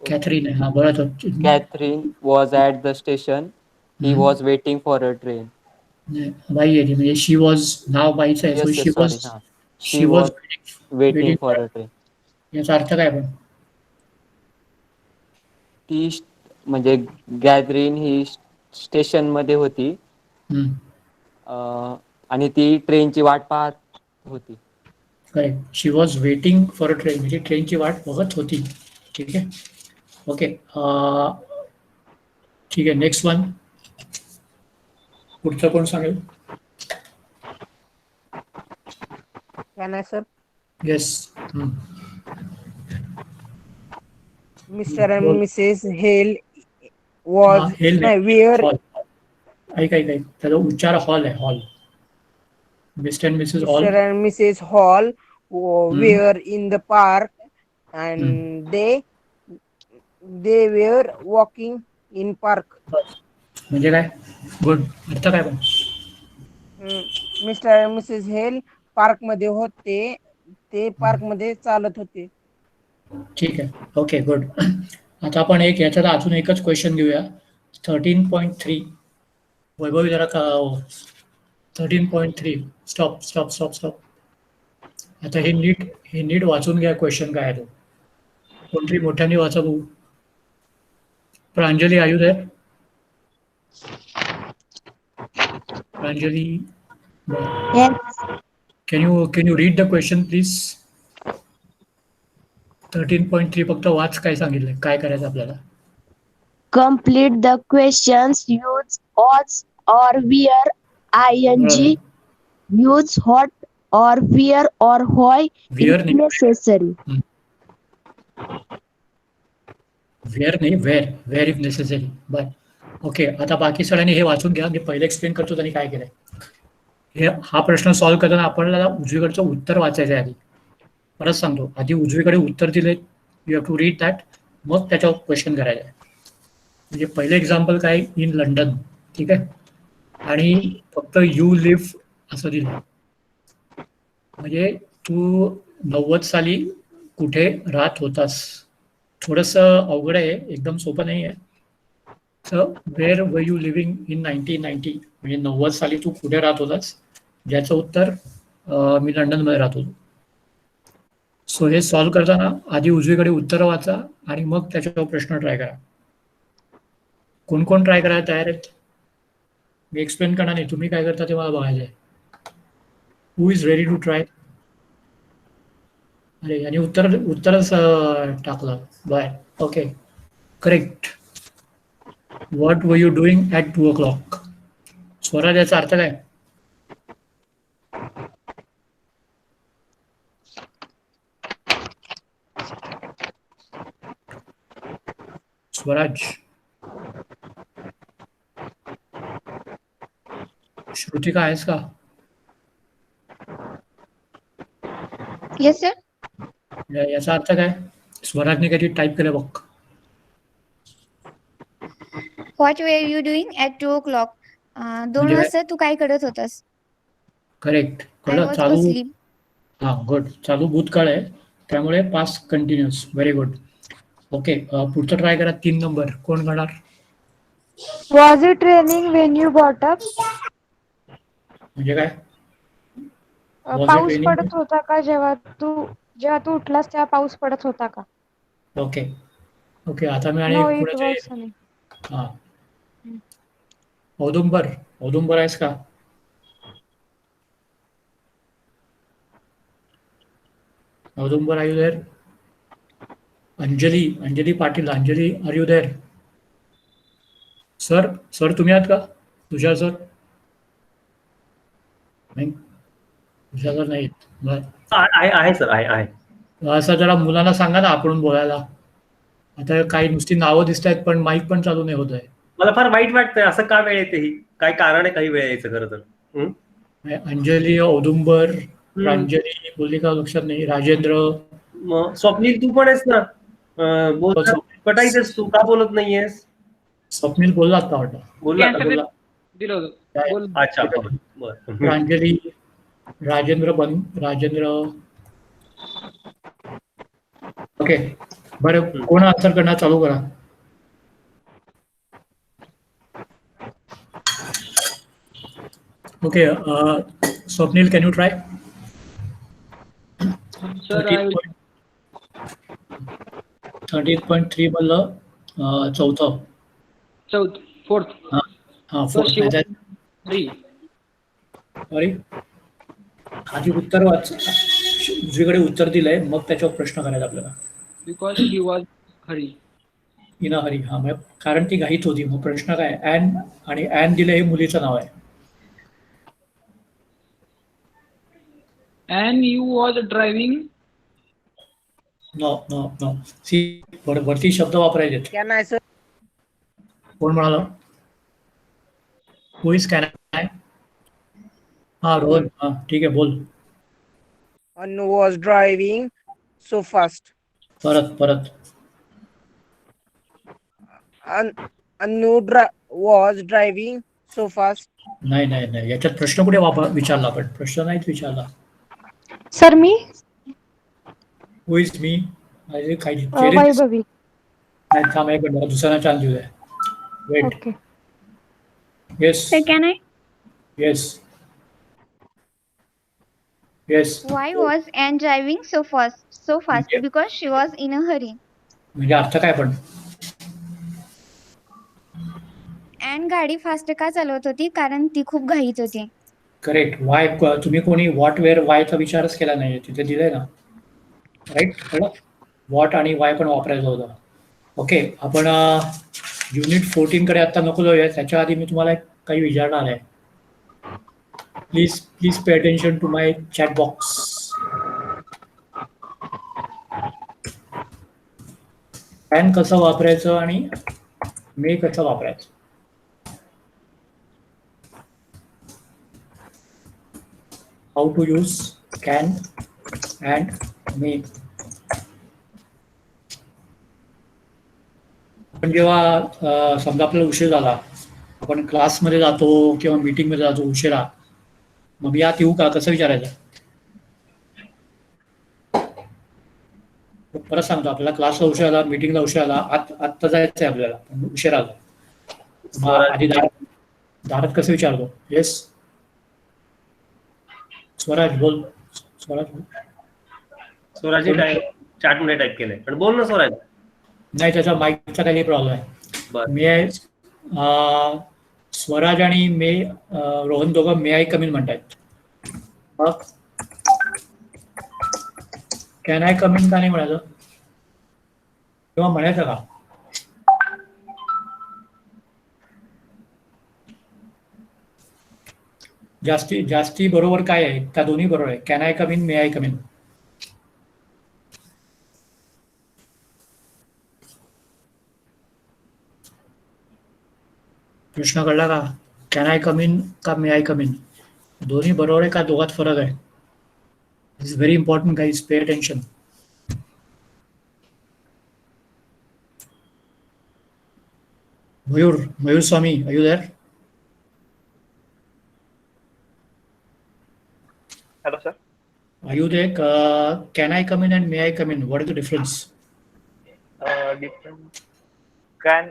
कॅथरीन आहे. बरं. Catherine was at the station. He was waiting for a train. बाई आहे म्हणजे शी वॉज नाव बाईचं आहे. Yes, she yes, was sorry. She was waiting for a train. याचा अर्थ काय पण? ती म्हणजे गॅदरिन ही स्टेशन मध्ये होती आणि ती ट्रेनची वाट पाहत होती. Correct. She was waiting for a train म्हणजे ट्रेनची वाट बघत होती. ठीक आहे. ओके. ठीक आहे. Next one. पुढचं कोण सांगेल? Can I, sir? Yes. Mr. and Mrs. Hale was where? ऐक. त्याचा उच्चार हॉल आहे. Hall. Mister and Mrs hall. Mr. and Mrs. Hall were in the park and they were walking in park. म्हणजे काय? Good. अर्थ काय पण? Mister and Mrs Hale park मध्ये होते. ते पार्क मध्ये चालत होते. ठीक आहे. ओके. गुड. आता आपण याच्यात अजून एकच क्वेश्चन घेऊया. 13.3. वैभवी जरा 13.3. स्टॉप. आता हे नीट वाचून घ्या. क्वेश्चन काय आहे तो. कोणतरी मोठ्याने वाचा भाऊ. Pranjali, are you there? Pranjali, can you read the question please? 13.3 फक्त वाच. काय सांगितलंय? काय करायचं आपल्याला? Complete the questions. Use was or where ing. Use what or where or why if necessary. Where if necessary. बर. ओके. आता बाकी सगळ्यांनी हे वाचून घ्या. मी पहिले एक्सप्लेन करतो त्यांनी काय केलंय. हा प्रश्न सॉल्व्ह करताना आपल्याला उजवीकडचं उत्तर वाचायचं आहे आधी. परत सांगतो, आधी उजवीकडे उत्तर दिले. You have to read that. मग त्याच्यावर क्वेश्चन करायचं आहे. म्हणजे पहिले एक्झाम्पल काय? In London. ठीक आहे. आणि फक्त यू लिव्ह असं दिलं. म्हणजे तू 90 साली कुठे राहत होतास. थोडंसं अवघड आहे, एकदम सोपं नाही आहे. तर wear were you living in 1990 म्हणजे 90 साली तू कुठे राहत होतास? ज्याचं उत्तर मी लंडनमध्ये राहत होतो. सो हे सॉल्व्ह करताना आधी उजवीकडे उत्तर वाचा आणि मग त्याच्यावर प्रश्न ट्राय करा. कोण ट्राय करायला तयार आहेत? मी एक्सप्लेन करणार नाही, तुम्ही काय करता ते मला बघायचं आहे. Who is ready to try? अरे, आणि उत्तरच टाकलं bye. Okay. Correct. What were you doing at 2 o'clock? Swaraj, याचा अर्थ काय? स्वराज, श्रुतिका आहेस का? Yes sir. याचा अर्थ काय? स्वराजने काहीतरी टाईप केलं बघ. What were you doing at 2 o'clock? 2 म्हणजे काय? वाजता तू काय करत होतास? करेक्ट. आय कळलं? वॉज चालू. अस्लीप. हा, गुड. चालू भूतकाळ आहे, त्यामुळे past continuous. Very good. Okay, पुढचं ट्राय करा. 3 नंबर कोण करणार? Was it raining Wien you got up? म्हणजे काय? Was it पाऊस raining? पडत होता का जेव्हा तू उठलास तेव्हा पाऊस पडत होता का? Okay okay. आता मी आणि नो इट पुढे वॉज सनी. हा, औदुंबर. औदुंबर आहेस का? Audumbar, are you there? Anjali Patil, Anjali, are you there? Sir तुम्ही आहात का? तुषार सर नाही, तुषार सर नाही. बरं, आहे सर, आहे. असं जरा मुलांना सांगा ना आपण बोलायला. आता काही नुसती नावं दिसत आहेत पण माईक पण चालू नाही होत आहे. मला फार वाईट वाटतंय, असं का वेळ येते ही? काय कारण आहे काही वेळ यायचं खरं तर? अंजली, औदुंबर, प्रांजली बोलली का लक्षात नाही. राजेंद्र, मग स्वप्नील तू पण आहेस ना? बोल, कटाईतेस तू, का बोलत नाहीयेस? स्वप्नील बोलला आता वाटतं. बोलला का? Answer दिलं होतं. बोल. अच्छा, बरं. प्रांजली, राजेंद्र. ओके, बरं. कोण आन्सर करणार? चालू करा. Okay, Swapnil, can you try? Sir, I will 13.3 मधलं चौथं. fourth. हा, So she was fourth. free. Sorry, आधी उत्तर वाच. उजवीकडे उत्तर दिलंय, मग त्याच्यावर प्रश्न करायचा आपल्याला. Because he was hurry. In Hari. हा, मग कारण ती घाईत होती. मग प्रश्न काय? ॲन, आणि ॲन दिलं हे मुलीचं नाव आहे. And you was driving. No. See, वरती शब्द वापरायचे. Can I, sir? कोण म्हणाला? Who is can I? हा, रोहन. हा, ठीक आहे, बोल. Anu was driving so fast. परत. Anu was driving so fast. नाही. याच्यात प्रश्न कुठे विचारला आपण? प्रश्न नाहीच विचारला. Sir me who is me? काही वैभवी. नाही, थांब एक मिनिट, दुसऱ्यांना चान्स देऊ द्या. Wait. Okay. Yes. Sir, can I? Yes. Why was Anne driving so fast? Yeah. Because she was in a hurry. म्हणजे अर्थ काय पण? Anne गाडी फास्ट का चालवत होती? कारण ती खूप घाईत होती. करेक्ट. वाय, तुम्ही कोणी व्हॉट, वेअर, वायचा विचारच केला नाही. तिथे दिलंय ना, राईट. कळलं? व्हॉट आणि वाय पण वापरायचं होतं. ओके, आपण युनिट 14 कडे आता नको जाऊया. त्याच्या आधी मी तुम्हाला काही विचारणार आहे. Please pay attention to my chat box. Can कसं वापरायचं आणि मे कसं वापरायचं? How to use can and may. पण जेव्हा समजा आपल्याला उशीर झाला, आपण क्लासमध्ये जातो किंवा मीटिंगमध्ये जातो उशिरा, मग मी आत येऊ का, कसं विचारायचं? परत सांगतो, आपल्याला क्लासला उशीर आला, मीटिंगला उशीर आला, आत्ता जायचं आहे आपल्याला, पण उशीर आला, मग आधी दारात कसं विचारतो? येस, स्वराज बोल. स्वराजने चॅटमध्ये टाईप केलंय, पण बोल ना स्वराज. नाही, त्याचा माईकचा काही प्रॉब्लेम आहे. मी आहे स्वराज आणि मे, रोहन दोघं मे आय कम इन म्हणतायत. मग कॅन आय कम इन का नाही म्हणायचं? किंवा म्हणायचं का? जास्ती बरोबर काय आहे? त्या दोन्ही बरोबर आहे. Can I come in, may I come in. प्रश्न कळला का? कॅन आय कम इन का मे आय कम इन? दोन्ही बरोबर आहे का दोघात फरक आहे? It's very important guys, pay attention. Mayur Swami, are you there? Hello sir. Are you there? Can I come in and may I come in? What is the difference? Different can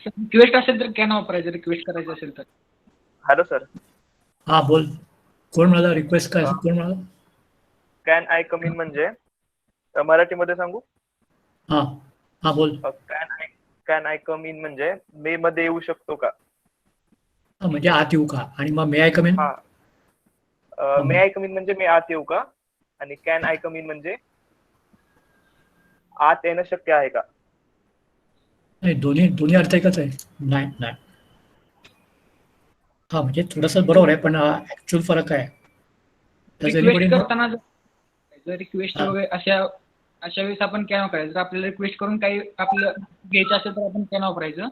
request असेल तर can वापरायचं, request करायचं असेल तर. Hello sir. हा बोल. कोण म्हणाला रिक्वेस्ट काय? कोण म्हणाला? कॅन आय कम इन म्हणजे मराठीमध्ये सांगू? हा हा बोल. कॅन आय कम इन म्हणजे मे मध्ये येऊ शकतो का? म्हणजे आत येऊ का? आणि मग may I come in? May I come in म्हणजे मी आत येऊ का? आणि कॅन आय कम इन म्हणजे आत येणं शक्य आहे का? नाही, दोन्ही अर्थ एकच आहे. नाही नाही. हा म्हणजे थोडस बरोबर आहे, पण ऍक्च्युअल फरक आहे. रिक्वेस्ट करताना जर रिक्वेस्ट वगैरे अशा वेळेस आपण कॅन वापरायचं. जर आपल्याला रिक्वेस्ट करून काही आपलं घ्यायचं असेल तर आपण कॅन वापरायचं.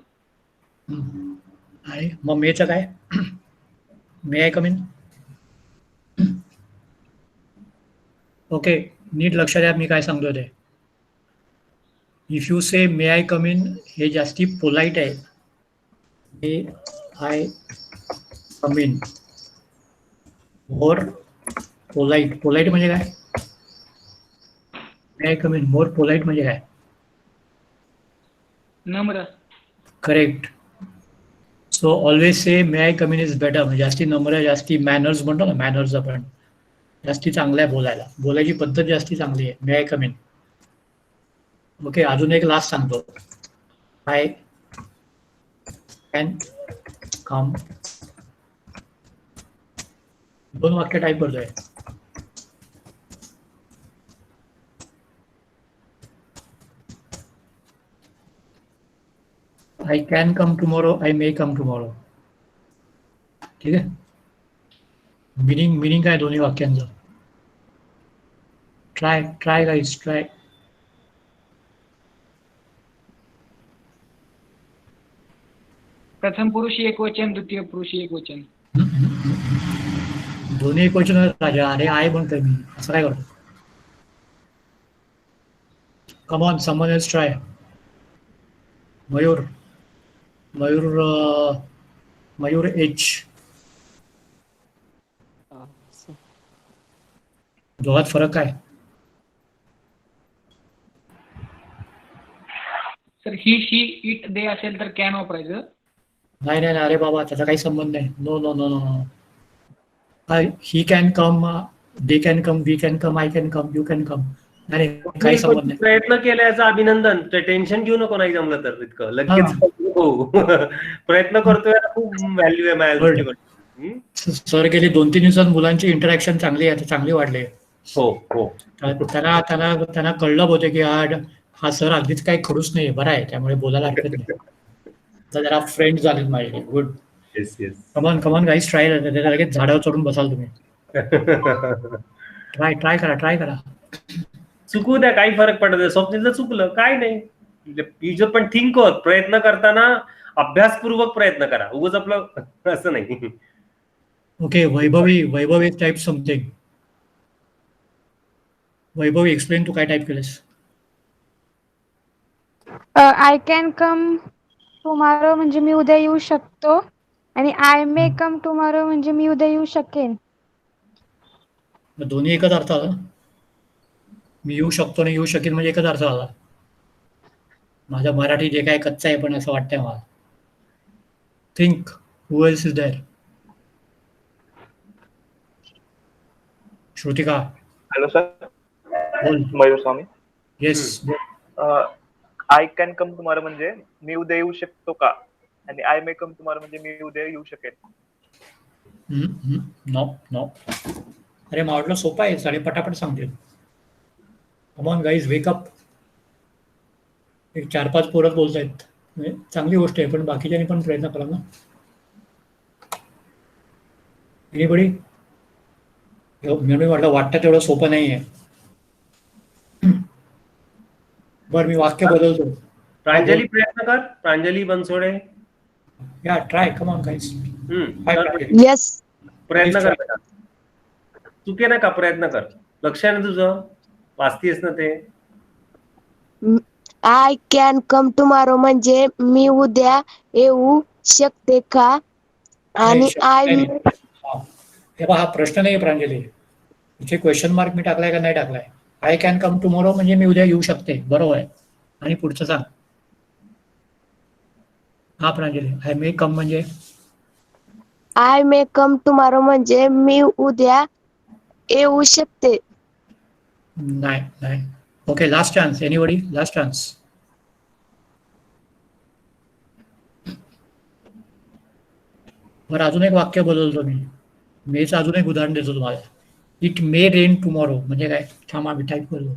आणि मग मेचं काय? May I come in? Okay, नीट लक्ष द्या मी काय सांगतोय ते. If you say may I come in, हे जास्ती पोलाइट आहे. May I come in more polite. Polite म्हणजे काय? May I come in more polite म्हणजे काय? नम्र. Correct. So always say may I come in is better. म्हणजे जास्ती नम्र, जास्ती मॅनर्स म्हणतो ना, मॅनर्स आपण जास्ती चांगलं आहे बोलायला. बोलायची पद्धत जास्ती चांगली आहे. May I come in. Okay, अजून एक लास्ट सांगतो. आय कॅन कम. दोन वाक्य टाईप करतोय. I can come tomorrow, I may come tomorrow. ठीक आहे. मिनिंग काय दोन्ही वाक्यांचं? Try guys, try. प्रथम पुरुषी एक वचन, द्वितीय पुरुषी एक वचन. दोन्ही एक वचन राजा. अरे आहे म्हणतोय मी, असं काय करतो? Come on, someone else try. Mayur H. दोघात फरक काय? सर ही, शी, इट, दे असेल तर कॅन वापरायचं. नाही, अरे बाबा त्याचा काही संबंध नाही. No no no no. He can come, they can come, we can come, I can come, you can come. नाही, काही संबंध नाही. प्रयत्न केल्याचं अभिनंदन. टेन्शन घेऊ नको नाही जमलं तर इतकं लगेच. हो. प्रयत्न करतोय, खूप व्हॅल्यू आहे माझ्या दृष्टीकोन. सर गेली 2-3 दिवसात मुलांची इंटरॅक्शन चांगली आहे, चांगली वाढली. हो हो. त्यांना कळलं होतं की हा सर अगदीच काही खडूस नाही, बरा आहे, त्यामुळे बोलायला हरकत नाही. जरा फ्रेंड झालेत माझे. Good. Yes yes. Come on guys, try. लगेच झाडावर चढून बसाल तुम्ही. ट्राय करा. चुकू द्या, काही फरक पडत नाही. स्वप्नील चुकलं काय नाही. युजर पण थिंक होत. प्रयत्न करताना अभ्यासपूर्वक प्रयत्न करा. उगाच आपलं असं नाही. Okay, Vaibhavi type something. Vaibhavi, explain, तू काय टाईप केलंस? आय कॅन कम टुमॉरो म्हणजे मी उद्या येऊ शकतो, आणि आय मे कम टुमॉरो म्हणजे मी उद्या येऊ शकेन. दोन्ही एकच अर्थ आला. मी येऊ शकतो आणि येऊ शकेन म्हणजे एकच अर्थ आला. माझं मराठी जे काय कच्चं आहे, पण असं वाटतंय मला. Think, who else is there? Shrutika. Hello sir. बोल. Mayur Swami. Yes. I can come tomorrow म्हणजे मी उद्या येऊ शकतो का? आणि आय मे कम टुमॉरो म्हणजे मी उद्या येऊ शकेन. नो. अरे मावडलं सोपं आहे, साडे पटापट सांगतील. Come on guys, wake up. एक 4-5 पोरं बोलतायत, चांगली गोष्ट आहे, पण बाकीच्यांनी पण प्रयत्न करा ना. एनीबडी? म्हणून वाटतं तेवढं सोपं नाही आहे. बरं मी वाक्य बदलतो. प्रांजली प्रयत्न कर, प्रांजली बनसोडे. या ट्राय कम ऑन गाइस. कर, Yes. प्रयत्न कर बेटा. चुके ना का, प्रयत्न कर. लक्ष आहे ना तुझं, वाचतीयस ना ते. I can come tomorrow म्हणजे मी उद्या येऊ शकते का? आणि तेव्हा हा प्रश्न नाही प्रांजली, इथे क्वेश्चन मार्क मी टाकलाय का नाही टाकलाय. आय कॅन कम टुमॉरो म्हणजे मी उद्या येऊ शकते, बरोबर आहे. आणि पुढचं सांग. हा प्रांजली, आय मे कम म्हणजे आय मे कम टुमॉरो म्हणजे मी उद्या येऊ शकते. नाही नाही. Okay, last chance. Anybody, last chance. बरं अजून एक वाक्य बदलतो मी. मेचं अजून एक उदाहरण देतो तुम्हाला. इट मे रेन टुमॉरो म्हणजे काय? थांबा मी टाईप करतो.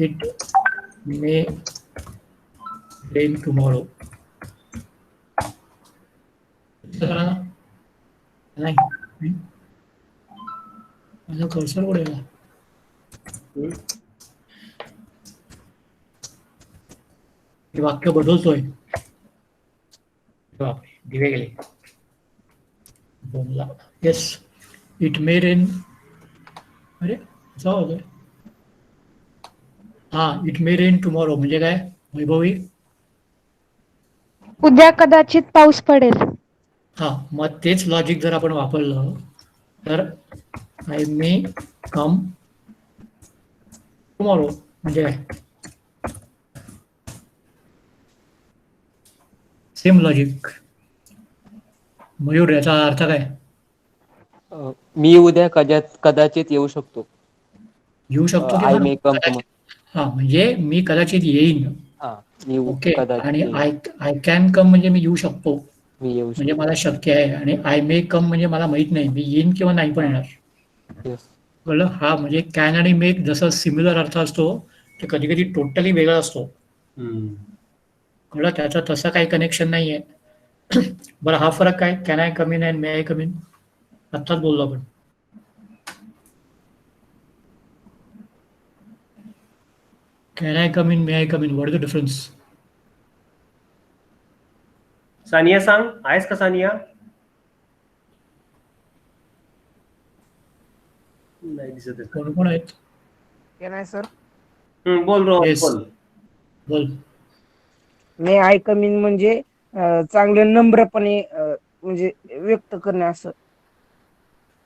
It may rain tomorrow. नाही माझा कर्सर कुठे गेला? हे वाक्य बदलतोय. बापरे, दिवे गेले. बोलला. Yes, it may rain. अरे असं होतंय. हा, इट मे रेन टुमॉरो म्हणजे काय वैभवी? उद्या कदाचित पाऊस पडेल. हा, मग तेच लॉजिक जर आपण वापरलं तर आय मे कम टुमॉरो म्हणजे काय? Same logic. मयूर, याचा अर्थ काय? मी उद्या कदाचित येऊ शकतो. येऊ शकतो की आय मे कम. हा म्हणजे मी कदाचित येईन. ओके, आणि आय कॅन कम म्हणजे मी येऊ शकतो, मी येऊ म्हणजे मला शक्य आहे. आणि आय मे कम म्हणजे मला माहित नाही, मी येईन किंवा नाही पण येणार. कळलं? हा म्हणजे कॅन आणि मेक जसं सिमिलर अर्थ असतो ते कधी कधी टोटली वेगळा असतो. कळलं? त्याचा तसं काही कनेक्शन नाहीये. बरं हा फरक काय? Can I come in and may I come in, आत्ताच बोललो आपण. Can I come in, may I come in, what is the difference? Sania सांग, आहेस का सानिया? नाही दिसत. कोण कोण आहेत? Can I sir? बोल रोहन, बोल. बोल. मे आय कम इन म्हणजे चांगलं नम्रपणे म्हणजे व्यक्त करणे असं.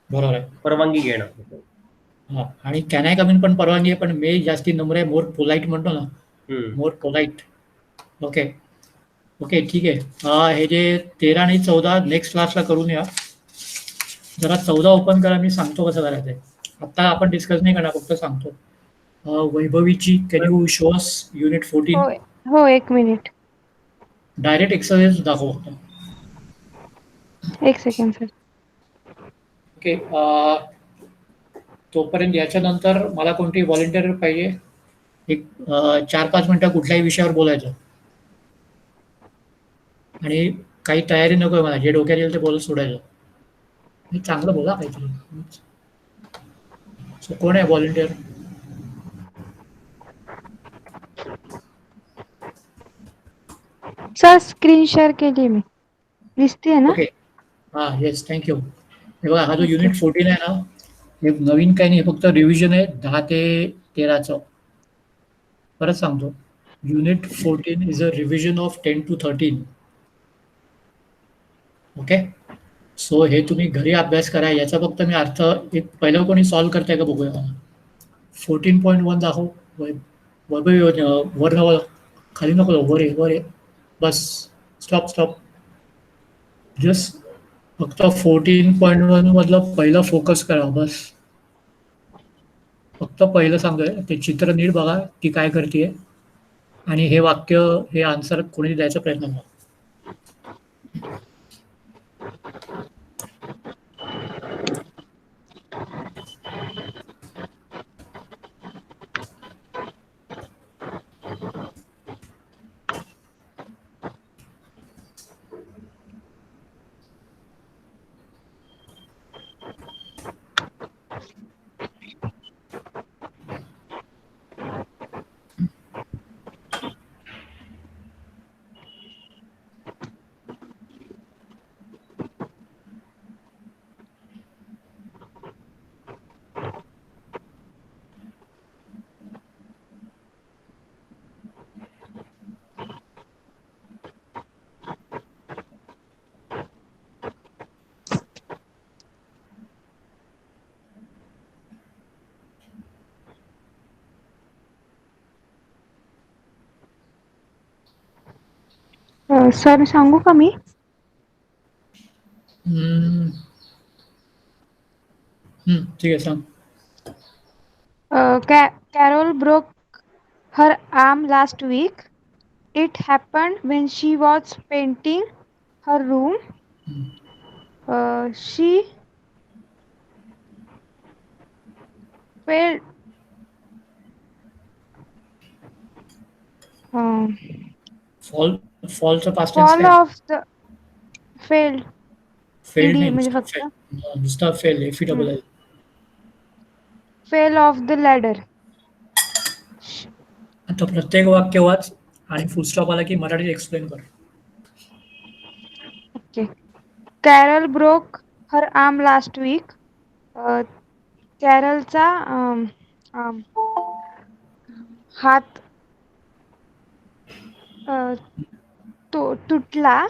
बरोबर आहे, परवानगी घेणं. हा. आणि कॅन आय कम इन पण परवानगी आहे, पण मे जास्ती नम्र आहे, मोर पोलाइट म्हणतो ना, मोर पोलाइट. ओके ओके, ठीक आहे. हे जे 13 आणि 14 नेक्स्ट क्लासला करून या. जरा 14 ओपन करा, मी सांगतो कसं करायचं आहे. आता आपण डिस्कस नाही करणार, फक्त सांगतो. वैभवीची can you show us unit 14? हो, 1 मिनिट. डायरेक्ट एक्सरसाइज दाखव फक्त. 1 सेकंड सर. ओके, तोपर्यंत याच्यानंतर मला कोणती व्हॉलेंटियर पाहिजे? एक 4-5 मिनिटं कुठल्याही विषयावर बोलायचं. आणि काही तयारी नको आहे मला, जे डोक्यात येईल ते बोलत सोडायचं. मी चांगलं बोला काहीतरी. कोण आहे व्हॉलेंटियर? सर स्क्रीन शेअर केली मी, दिसते ना? ओके, हां येस, थँक्यू. हे बघा, हा जो युनिट 14 आहे ना, हे नवीन काही नाही, फक्त रिव्हिजन आहे 10 ते 13चं. परत सांगतो, unit 14 is a revision of 10 to 13. Okay, so हे तुम्ही घरी अभ्यास करा. याचा फक्त मी अर्थ एक पहिलं कोणी सॉल्व्ह करताय का बघूया मला. 14.1 दाखव. वर नवं, खाली नको, वर आहे. बस, स्टॉप. जस्ट फक्त 14.1 मधलं पहिलं फोकस करा, बस. फक्त पहिलं सांगतोय, ते चित्र नीट बघा, ती काय करते, आणि हे वाक्य, हे आन्सर कोणी द्यायचा प्रयत्न करा. सर सांगू का मी? ठीक आहे सांग. Carol broke her arm last week. It happened when she was painting her room. She fell. फॉलचं पास्ट टेन्स Fall काय? off the failed. Fell ED नाही, म्हणजे नुसता फक्त फेल. नुसता fell, FELL. fell off the ladder. आता प्रत्येक वाक्य वाच आणि फुल स्टॉप आला की मराठीत एक्सप्लेन कर. Okay. Carol broke her arm last week. कॅरलचा हात तुटला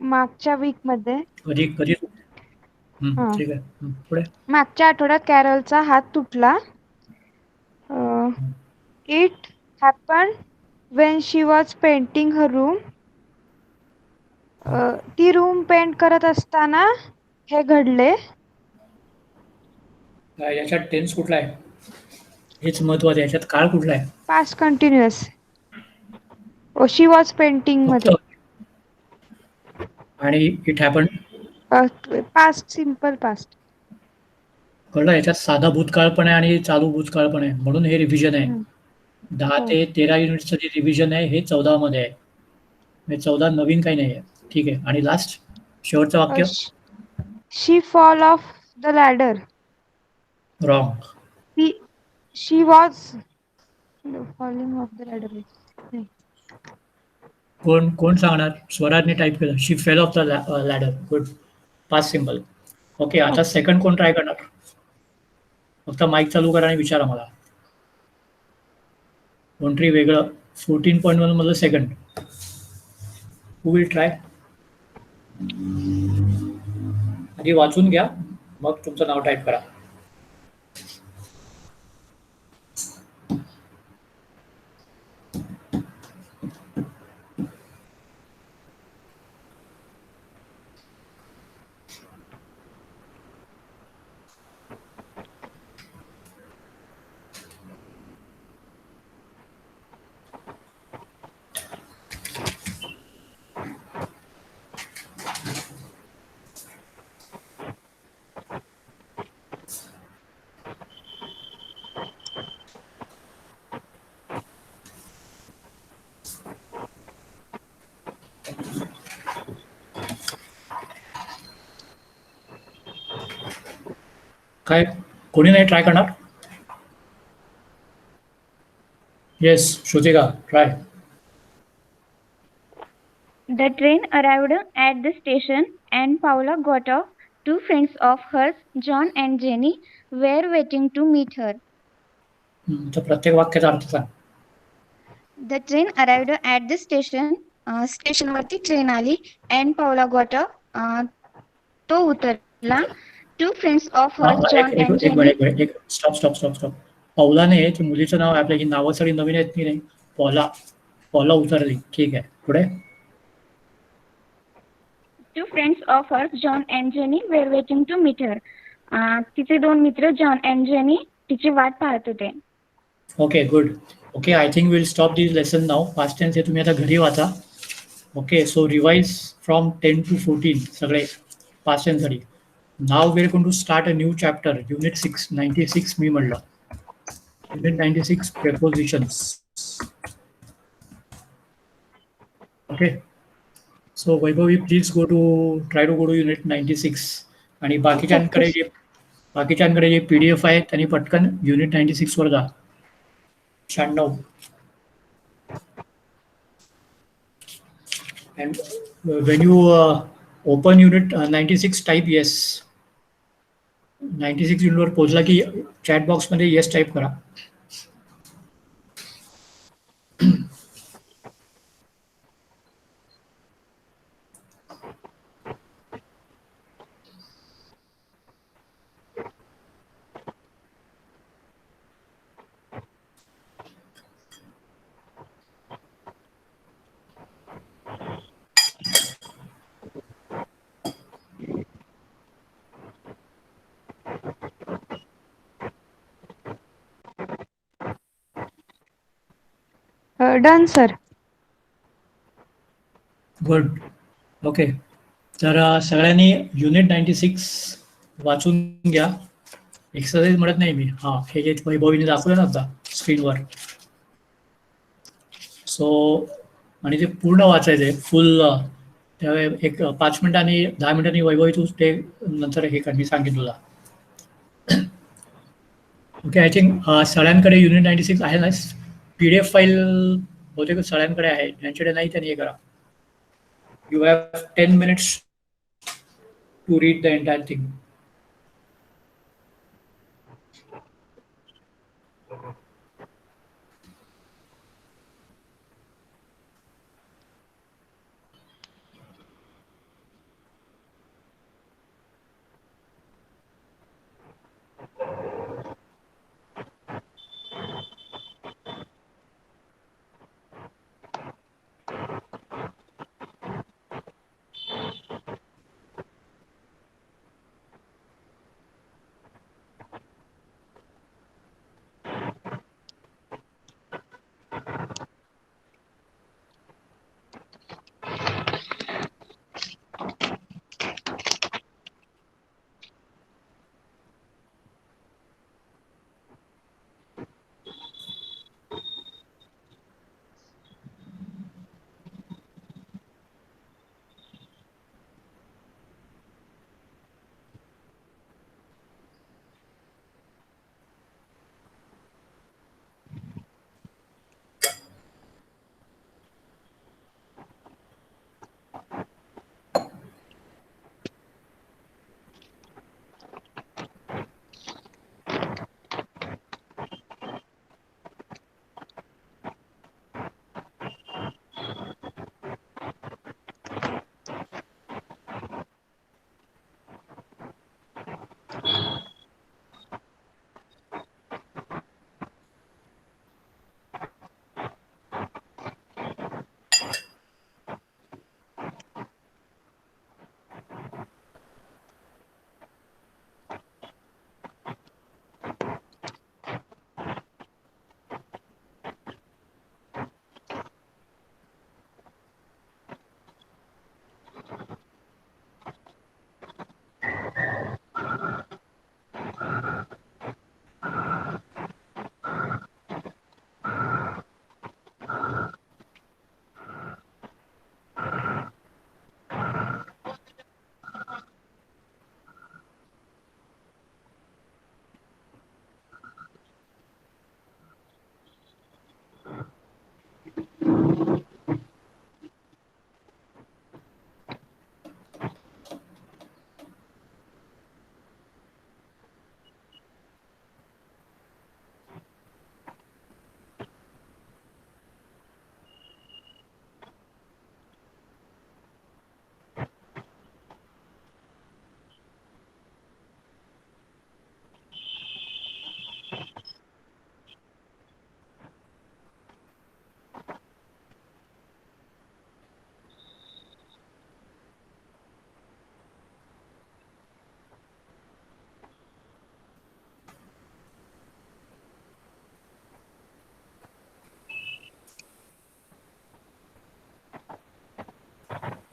मागच्या वीक मध्ये. कधी कधी ठीक आहे. पुढे. मागच्या आठवड्यात कॅरलचा हात तुटला. It happen Wien she was painting her room. ती रूम पेंट करत असताना हे घडले. याच्यात टेन्स कुठला आहे हेच महत्वाचं. याच्यात काळ कुठला आहे? Past continuous. She was painting मध्ये आणि it happen past, simple past. कळलं. याच्यात साधा भूतकाळ पण आहे आणि चालू भूतकाळ पण आहे, म्हणून हे रिव्हिजन आहे. 10 ते 13 युनिटचं जे रिव्हिजन आहे हे 14 मध्ये आहे. म्हणजे 14 नवीन काही नाही आहे. ठीक आहे. आणि लास्ट शेवटचं वाक्य. She fall off the ladder. Wrong. She was falling off the ladder. कोण सांगणार? स्वराजने टाईप केलं. She fell off the ladder. Good. Past simple. Okay. आता सेकंड कोण ट्राय करणार? फक्त माईक चालू करा आणि विचारा मला. कोणतरी वेगळं. 14.1 मधलं सेकंड. Who will try? आधी वाचून घ्या, मग तुमचं नाव टाईप करा. काय कोणी नाही ट्राय करणार? Yes Shrutika try. The train arrived at the station and Paula got off. Two friends of hers, John and Jenny, were waiting to meet her. तर प्रत्येक वाक्याचा अर्थ सांग. The train arrived at the station. स्टेशनवरती train आली and Paula got off. तो उतरला. Two friends of hers, John and Jenny. Stop. पौलाने ते मुलीचं नाव आहे आपल्या, ही नावं सगळी नवीन आहेत की नाही. पौला उतरली. ठीक आहे. पुढे. Two friends of hers, John and Jenny, were waiting to meet her. तिचे दोन मित्र जॉन अँड जेनी तिची वाट पाहत होते. Okay good. Okay I think will stop this lesson now. Past tense हे तुम्ही आता घरी वाचा. Okay so revise from 10 to 14 सगळे पास्ट टेन्ससाठी. Now we are going to start a new chapter. Unit 6 96 मी म्हणलं. Unit 96 prepositions. Okay so Vaibhavi please try to go to unit 96. आणि बाकीच्यांकडे जे PDF आहे त्यांनी पटकन युनिट 96 वर जा. 96. And when you open unit 96 type yes. 96 unit वर पोहोचला की चॅट बॉक्स मध्ये येस टाईप करा. Done sir. गुड. ओके. तर सगळ्यांनी युनिट 96 वाचून घ्या. एक्सरसाइज म्हणत नाही मी. हा, हे जे वैभवीने दाखवलं ना आता स्क्रीनवर, सो आणि ते पूर्ण वाचायचंय फुल. त्यावेळी एक 5 मिनिटांनी 10 मिनिटांनी वैभवी तू ते नंतर हे कर, मी सांगेन तुला. ओके. आय थिंक सगळ्यांकडे युनिट 96 आहे ना, PDF फाईल बहुतेक सगळ्यांकडे आहे. ज्यांच्याकडे नाही त्यांनी हे करा. You have 10 minutes to read the entire thing.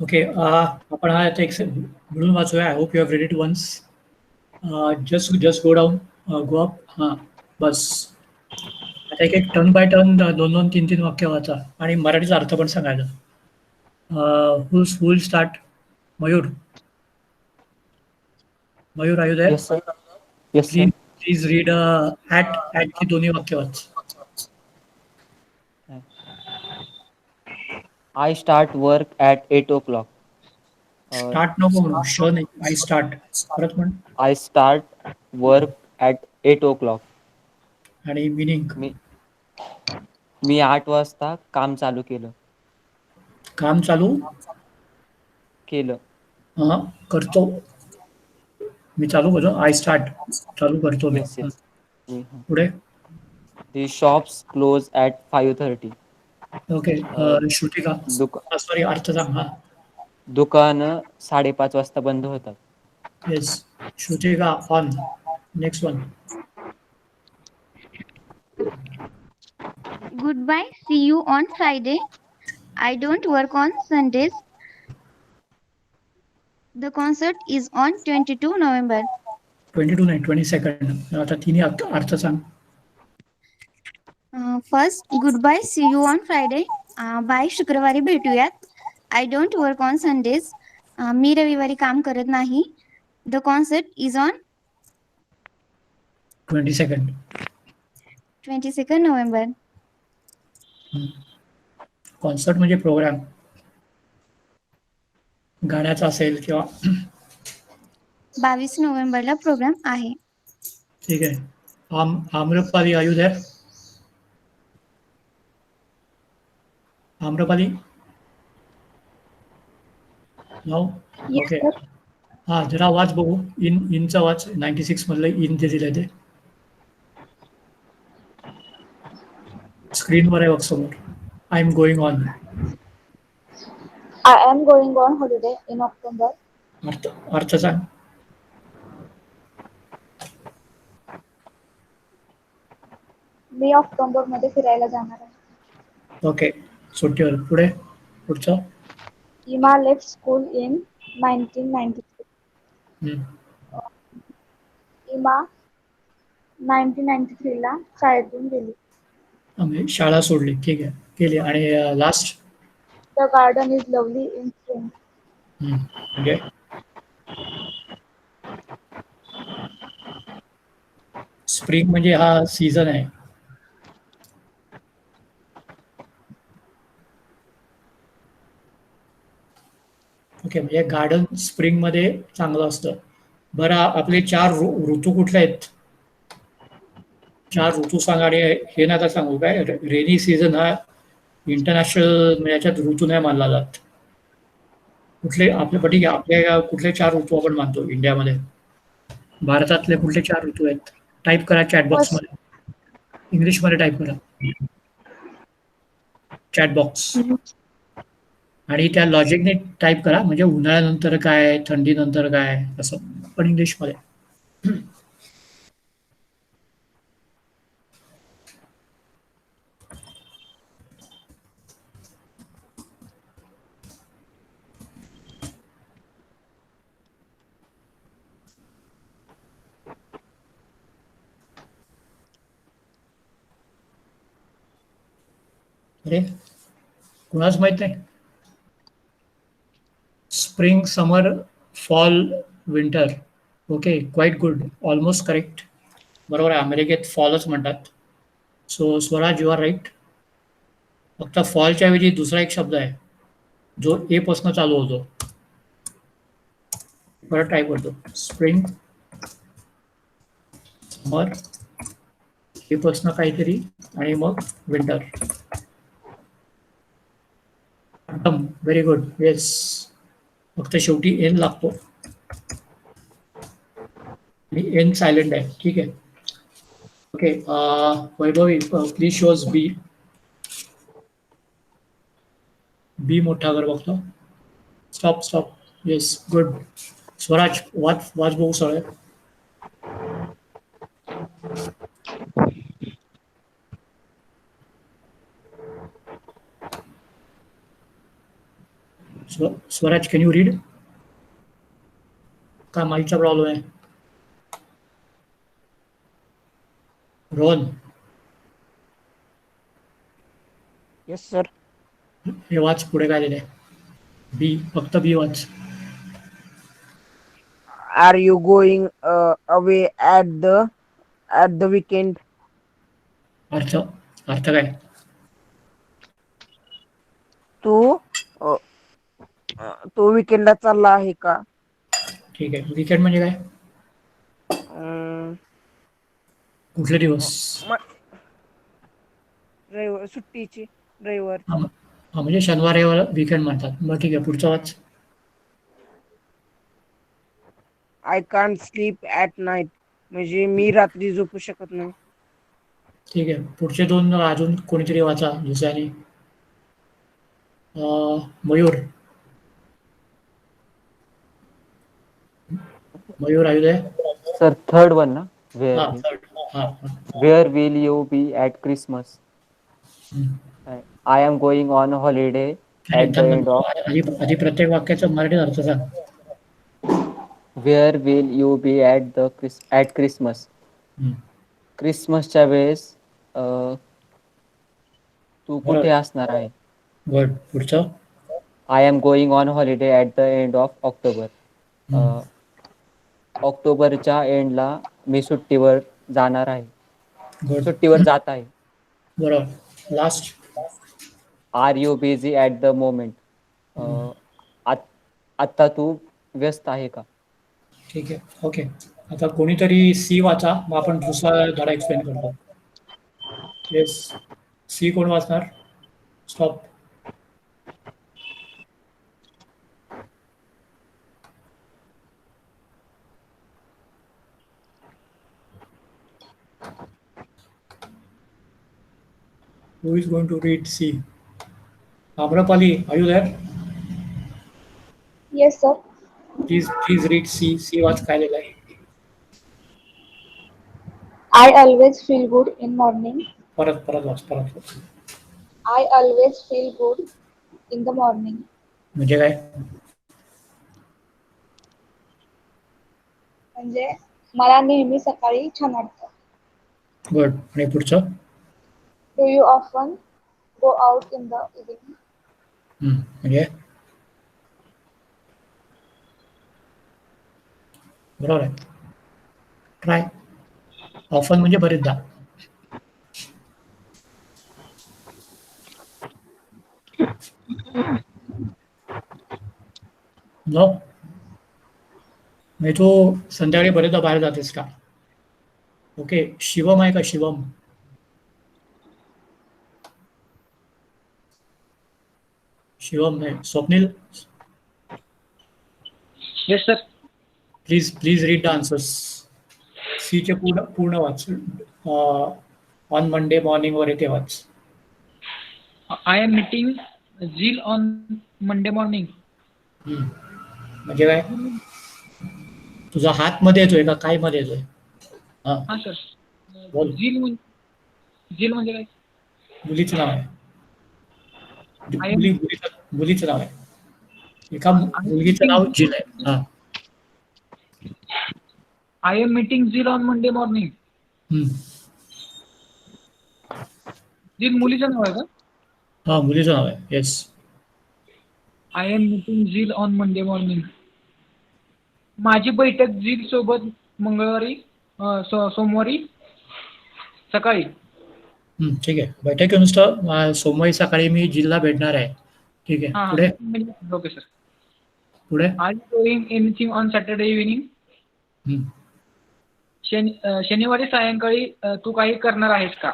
ओके. आपण हा आता एक मिळून वाचूया. I hope you have read it once. Just go down, go up. हां, बस. आता एक टर्न बाय टर्न 2-2, 3-3 वाक्य वाचा आणि मराठीचा अर्थ पण सांगायचा. Who'll start? Mayur. Mayur, are you there? Yes, sir. Yes, sir. Please read ची दोन्ही वाक्य वाच. I start work at 8 o'clock. Start नको म्हणू, श नाही. I start. परत म्हण. I start work at 8 o'clock. आणि मिनिंग. मी 8 वाजता काम चालू केलं. काम चालू केलं. करतो. मी चालू करतो. I start. चालू करतो मी. Yes, yes. पुढे. The shops close at 5:30. Okay. Shrutika. Sorry, अर्थ सांग. हा. दुकान 5:30 वाजता बंद होतात. Yes. Shrutika on. Next one. Goodbye. See you on Friday. I don't work on Sundays. The concert is on 22 November. 22 नाही 22nd. आता तिन्ही अर्थ सांग. First, goodbye. See you on Friday. Bye. शुक्रवारी भेटूयात. I don't work on Sundays. मी रविवारी काम करत नाही. The concert is on 22nd. 22nd November. Concert म्हणजे प्रोग्राम गाण्याचा असेल किंवा 22 नोव्हेंबरला प्रोग्राम आहे. ठीक आहे. Amrapali are you there? Amrapali no. Okay. हा जरा वाच बघू. इनचा वाच. 96 मधलं इन ते दिलंय ते स्क्रीनवर आहे बघ समोर. I am going on. I am going on holiday in October. अर्थ सांग. मी ऑक्टोबर मध्ये फिरायला जाणार आहे. ओके. सुट्टीवर. पुढे पुढचं. इमा left school in 1993. इमा 1993 ला शाळेतून गेली. आम्ही शाळा सोडली. ठीक आहे. केली. आणि last. The garden is lovely in spring. म्हणजे स्प्रिंग म्हणजे हा सीझन आहे. ओके. म्हणजे गार्डन स्प्रिंग मध्ये चांगलं असतं. बरं आपले 4 ऋतू कुठले आहेत? 4 ऋतू सांगा. आणि हे नका सांगू काय रेनी सीझन हा इंटरनॅशनल म्हणजे याच्यात ऋतू नाही मानला जात. कुठले आपल्या ठीक आहे. आपल्या कुठले 4 ऋतू आपण मानतो इंडियामध्ये? भारतातले कुठले 4 ऋतू आहेत? टाईप करा चॅटबॉक्स मध्ये. इंग्लिशमध्ये टाईप करा चॅटबॉक्स. आणि त्या लॉजिकने टाईप करा. म्हणजे उन्हाळ्यानंतर काय, थंडीनंतर काय, असं पण इंग्लिशमध्ये. अरे कुणाच माहित नाही. Spring, summer, fall, winter. Okay. Quite good. Almost correct. बरोबर आहे. अमेरिकेत फॉलच म्हणतात. So Swaraj you are right. फक्त फॉलच्या ऐवजी दुसरा एक शब्द आहे जो ए पासून चालू होतो. परत टाईप करतो. स्प्रिंग, समर, ए पासून काहीतरी आणि मग विंटर. Very good. येस. फक्त शेवटी एन लागतो आणि एन सायलेंट आहे. ठीक आहे. Okay. Vaibhavi please shows B. B मोठा कर बघतो. Stop stop. Yes good. Swaraj वाच बघू सगळे. Swaraj can you read? का माईकचा प्रॉब्लेम आहे? Rohan yes sir. हे वाच पुढे काय दिलंय. बी. फक्त बी वाच. Are you going away at the weekend? अर्थ काय? तो विकेंडला चालला आहे का? ठीक आहे. वीकेंड म्हणजे काय? कुठले दिवस? रविवार सुट्टीची. रविवार. हा म्हणजे शनिवार रविवार वीकेंड म्हणतात. मग ठीक आहे. पुढचा वाच. I can't sleep at night. म्हणजे मी रात्री झोपू शकत नाही. ठीक आहे. पुढचे 2 अजून कोणीतरी वाचा दुसऱ्याने. मयूर. मयूर आहे ते. सर थर्ड वन ना. हा. Where will you be at Christmas? I am going on holiday at the end of आधी प्रत्येक वाक्याचा मराठी अर्थ सांग. Where will you be at Christmas. Hmm. क्रिसमसच्या वेळेस तू कुठे असणार आहे. गुड. पुढचं. I am going on holiday at the end of October. ऑक्टोबरच्या एंडला मी सुट्टीवर जाणार आहे. गुड. सुट्टीवर जात आहे. बरोबर. Last. Are you busy at the moment. आत्ता तू व्यस्त आहे का. ठीक आहे. ओके. आता कोणीतरी सी वाचा, मग आपण दुसरा धडा एक्सप्लेन करतो. येस. सी कोण वाचणार? Stop. Who is going to read C? Amrapali, are you there? Yes, sir. Please read C. C वाच काय लिहिलंय. I always feel good in morning. परत वाच. I always feel good in the morning. म्हणजे काय? म्हणजे मला नेहमी सकाळी छान वाटतं. गुड. आणि पुढचं. Do you often go out in the evening? म्हणजे बरोबर आहे. ट्राय. ऑफन म्हणजे बरेचदा. नो. म्हणजे तू संध्याकाळी बरेचदा बाहेर जातेस का? ओके. शिवम आहे का? शिवम. शिवम नाही. Swapnil. Yes sir. Please read the answers. See चे पूर्ण वाच. ऑन मंडे मॉर्निंग वर येते वाच. I am meeting Jill on Monday morning. म्हणजे काय? तुझा हात मध्ये येतोय का काय मध्ये येतोय? हा सर. बोल. झील म्हणजे काय? मुलीचं नाव आहे. मुलीचं नाव आहे. एका मुलगीचं नाव जिल आहे. हा. I am meeting Jill on Monday morning. झील मुलीचं नाव आहे का? हा, मुलीचं नाव आहे. Yes. I am meeting Jill on Monday morning. माझी बैठक झील सोबत मंगळवारी सोमवारी सकाळी. ठीक आहे. बैठकीनुसार सोमवारी सकाळी मी जिल्हा भेटणार आहे. ठीक आहे. पुढे. Okay sir. पुढे. Are you doing anything on Saturday evening. शनिवारी सायंकाळी तू काही करणार आहेस का?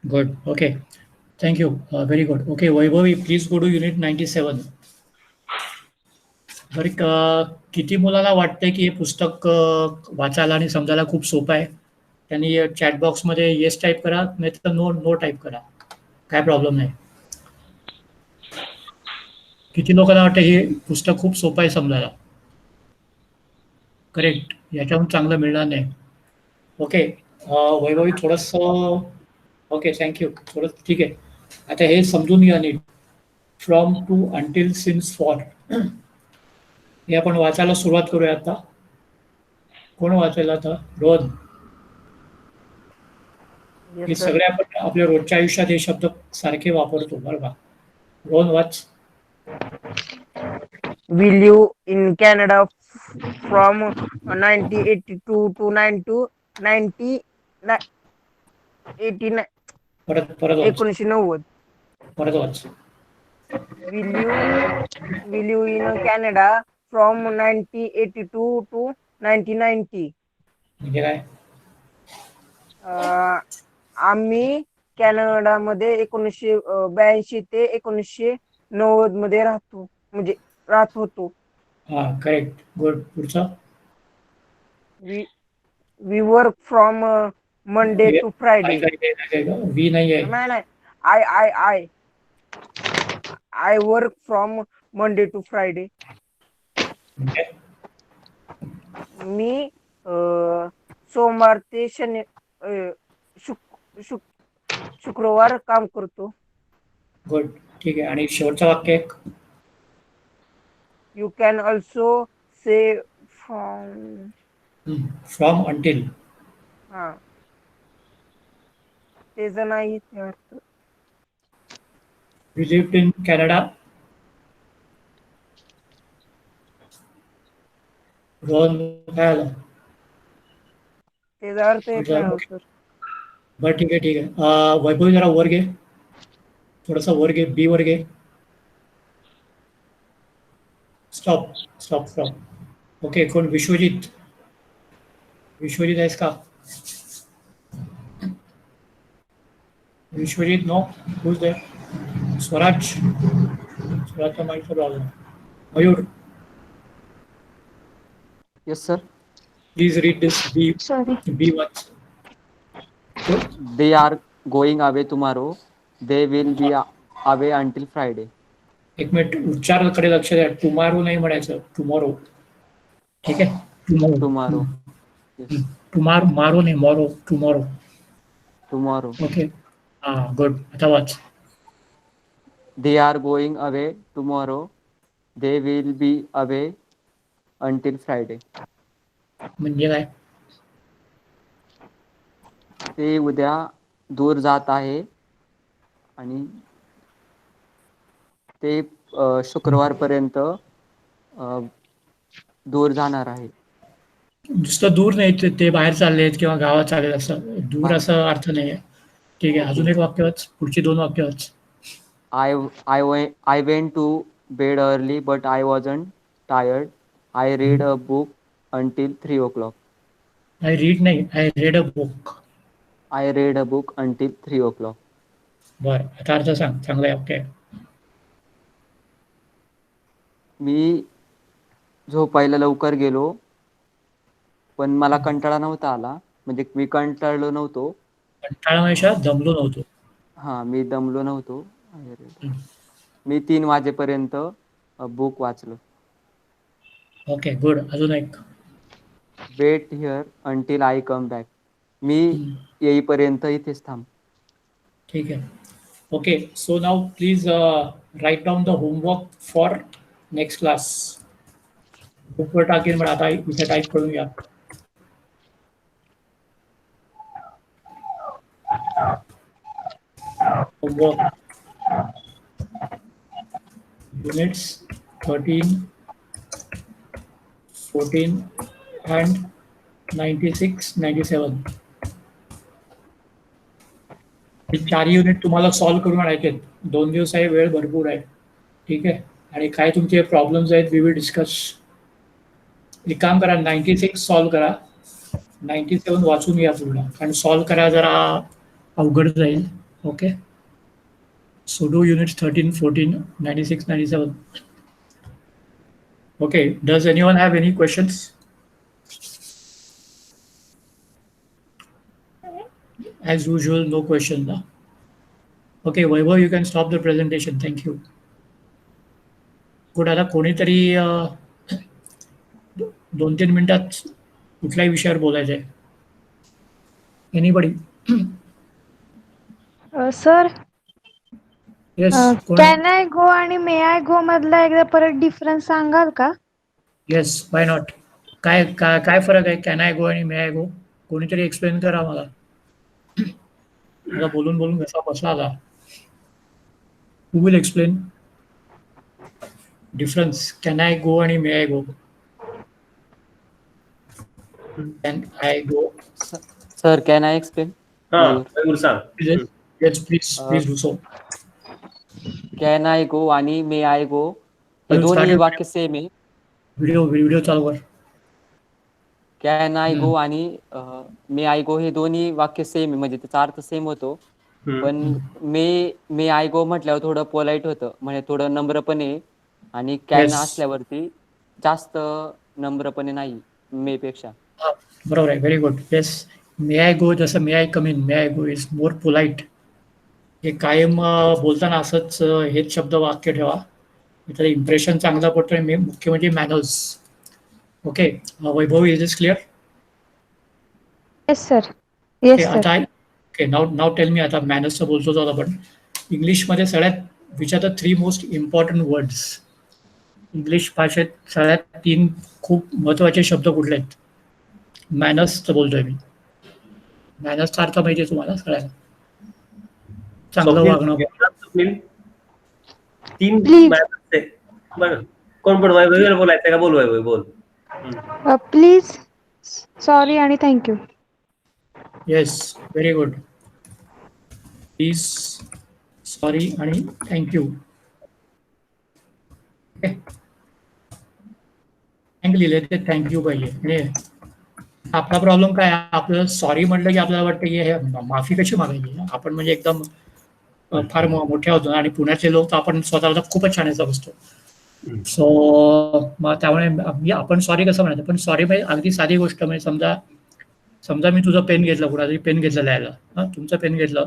Good. Okay. Thank you. Very good. Okay. Vaibhavi, please go to unit 97. बरं, किती मुलांना वाटतंय की हे पुस्तक वाचायला आणि समजायला खूप सोपं आहे? त्यांनी चॅट बॉक्समध्ये येस टाईप करा, नाही तर नो टाईप करा. काय प्रॉब्लेम नाही. किती लोकांना वाटतं हे पुस्तक खूप सोपं आहे समजायला? करेक्ट. याच्याहून चांगलं मिळणार नाही. ओके. वैभवी थोडंसं. ओके. थँक्यू. थोडं ठीक आहे. आता हे समजून घ्या नीट. From to until since for हे आपण वाचायला सुरुवात करूया आता. कोण वाचायला आता? रोहन. हे सगळे आपण आपल्या रोजच्या आयुष्यात हे शब्द सारखे वापरतो बरं का. रोहन वाच. We live in Canada from 1982 to 1989. परत वाच. 1990. परत वाच. We live in Canada from 1982 to 1990. म्हणजे काय? आम्ही कॅनडामध्ये 1982 ते 1990 मध्ये राहत होतो. हा, करेक्ट. गुड. पुढचा. We work from Monday to Friday. We नाही आहे. नाही. I work from Monday to Friday. मी सोमवार ते शुक्रवार काम करतो. गुड. ठीक आहे. आणि शेवटचं वाक्य एक. You can also say from. From until. हा, ते जण नाही ते अर्थ. You lived in Canada. Rohan काय आलं? त्याचा अर्थ येत नाही हो सर. बरं ठीक आहे, ठीक आहे. वैभव जरा वर घे, थोडासा वर घे, बी वर घे. Stop stop stop. ओके. कोण? विश्वजित. विश्वजित आहेस का? Vishwajit no. Who's there? Swaraj. स्वराजचा माईकचा प्रॉब्लेम. Mayur, yes sir. Please read this B. Sorry. B1. They are going away tomorrow. They will be away until Friday. एक मिनिट, उच्चाराकडे लक्ष द्या. टुमारो नाही म्हणायचं, टुमॉरो. ठीक आहे. टुमारो. टुमारो. मारो नाही, मॉरो. टुमॉरो. टुमारो. ओके. हा, गुड. आता वाच. They are going away tomorrow. They will be away until Friday. म्हणजे काय? ते उद्या दूर जात आहे आणि ते शुक्रवारपर्यंत दूर जाणार आहे. नुसतं दूर नाही, ते बाहेर चाललेत किंवा गावात चाललेत असं दूर असं अर्थ नाही आहे. ठीक आहे. अजून एक वाक्य वाच. पुढची 2 वाक्य वाच. I went to bed early, but I wasn't tired. I read a book until 3 o'clock. I read नाही, I read a book. I read a book until 3 o'clock. बरं, आता अर्थ सांग. चांगलं आहे. ओके. मी झोपायला लवकर गेलो, पण मला कंटाळा नव्हता आला. म्हणजे मी कंटाळलो नव्हतो. कंटाळा दमलो नव्हतो. हा, मी दमलो नव्हतो. मी 3 वाजेपर्यंत बुक वाचलं. Okay, good. अजून एक. Wait here until I come back. मी येईपर्यंत इथेच थांब. ठीक आहे. Okay. So now please write down the homework for next class. बुकवर टाकेल, पण आता इथे टाईप करून घ्या. Homework units 13, 14 and 96, 97. हे 4 युनिट तुम्हाला सॉल्व्ह करून आणायचे. 2 दिवस आहे, वेळ भरपूर आहे. ठीक आहे. आणि काय तुमचे प्रॉब्लेम्स आहेत, वी विल डिस्कस. एक काम करा, 96 सॉल्व्ह करा, 97 वाचून घ्या पूर्ण, कारण सॉल्व्ह करा जरा अवघड जाईल. Okay. So do units 13, 14, 96, 97. Okay. Does anyone have any questions? As usual, no questions. Okay, Vaibhav, you can stop the presentation. Thank you. Good. आता कोणीतरी 2-3 मिनिटात कुठल्याही विषयावर बोलायचं आहे. Anybody? Sir, Yes. Can I go आणि मे आय गो मधला एकदा परत डिफरन्स सांगाल का? Yes, why not? काय काय काय फरक आहे कॅन आय गो आणि मे आय गो? कोणीतरी एक्सप्लेन करा मला. मला बोलून बोलून कसा बसला आला. Who will explain? Difference. Can I go आणि may I go? Can I go? Sir, can I explain? हा, मयूर सांग. Yes, please do so. Can I go आणि may I go हे Start दोन्ही with- वाक्य सेम आहे. व्हिडिओ चालू कर. कॅन आय गो आणि मे आय गो हे दोन्ही वाक्य सेम आहे, म्हणजे त्याचा अर्थ सेम होतो. पण मे आय गो म्हटल्यावर थोडं पोलाइट होतं, म्हणजे थोडं नम्रपणे, आणि कॅन Yes. असल्यावरती जास्त नम्रपणे नाही मे पेक्षा. बरोबर आहे. Very good. Yes. May I go जसं may I come in, may I go is more polite. हे कायम बोलताना असंच हेच शब्द वाक्य ठेवा, तर इम्प्रेशन चांगला पडतो. आणि मुख्य म्हणजे manners. Okay. Vaibhav, is this clear? Yes sir. Yes sir. आता ओके, नाव टेल मी, आता मॅनर्सचं बोलतो आहोत आपण. इंग्लिशमध्ये सगळ्यात which are the 3 most important words? English भाषेत सगळ्यात 3 खूप महत्वाचे शब्द कुठले आहेत? मॅनर्सचं बोलतोय मी. मॅनर्सचा अर्थ माहिती आहे तुम्हाला सगळ्यांना? चांगलं वागणं. स्वप्नील, 3 Please. manners आहे. बरं, कोण वैभवीला बोलायचं का? बोल वैभवी, बोल. प्लीज, सॉरी आणि thank you. Yes, very good. Please, sorry आणि थँक्यू. थँक लिहिले ते थँक्यू पाहिजे. आणि आपला प्रॉब्लेम काय आहे, आपल्याला सॉरी म्हटलं की आपल्याला वाटतं की हे माफी कशी मागायची, आपण म्हणजे एकदम फार मोठ्या होतो आणि पुण्याचे लोक तर आपण स्वतःला खूपच छान समजतो. सो मग त्यामुळे आपण सॉरी कसं म्हणायचं? पण सॉरी म्हणजे अगदी साधी गोष्ट. म्हणजे समजा मी तुझं पेन घेतलं, कुणातरी पेन घेतलं लिहायला, तुमचं पेन घेतलं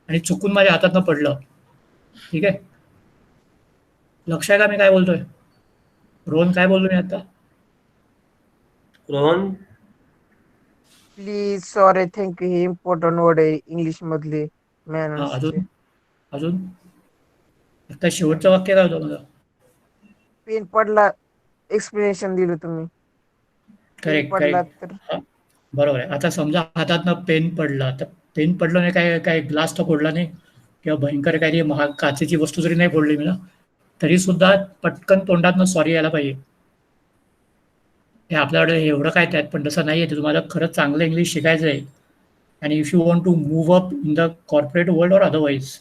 आणि चुकून माझ्या हातातनं पडलं, ठीक आहे, लक्ष आहे का मी काय बोलतोय? रोहन, काय बोललो मी आता? रोहन, प्लीज, सॉरी, थँक्यू हे इम्पॉर्टंट वर्ड आहे इंग्लिश मधले मॅनर्स. अजून आता शेवटचं वाक्य काय होतं माझं? पेन पडला, एक्सप्लेनेशन दिलं तुम्ही. करेक्ट, पडला करेक्ट. तर बरोबर आहे. आता समजा हातातनं पेन पडला, तर पेन पडलं नाही, काय ग्लास तर फोडला नाही किंवा भयंकर काही महाग काचेची वस्तू जरी नाही फोडली मी ना, तरी सुद्धा पटकन तोंडातनं सॉरी यायला पाहिजे. हे आपल्याकडे एवढं काय त्यात, पण तसं नाही आहे. तुम्हाला खरंच चांगलं इंग्लिश शिकायचं आहे आणि if you want to move up in the corporate world और अदरवाईज,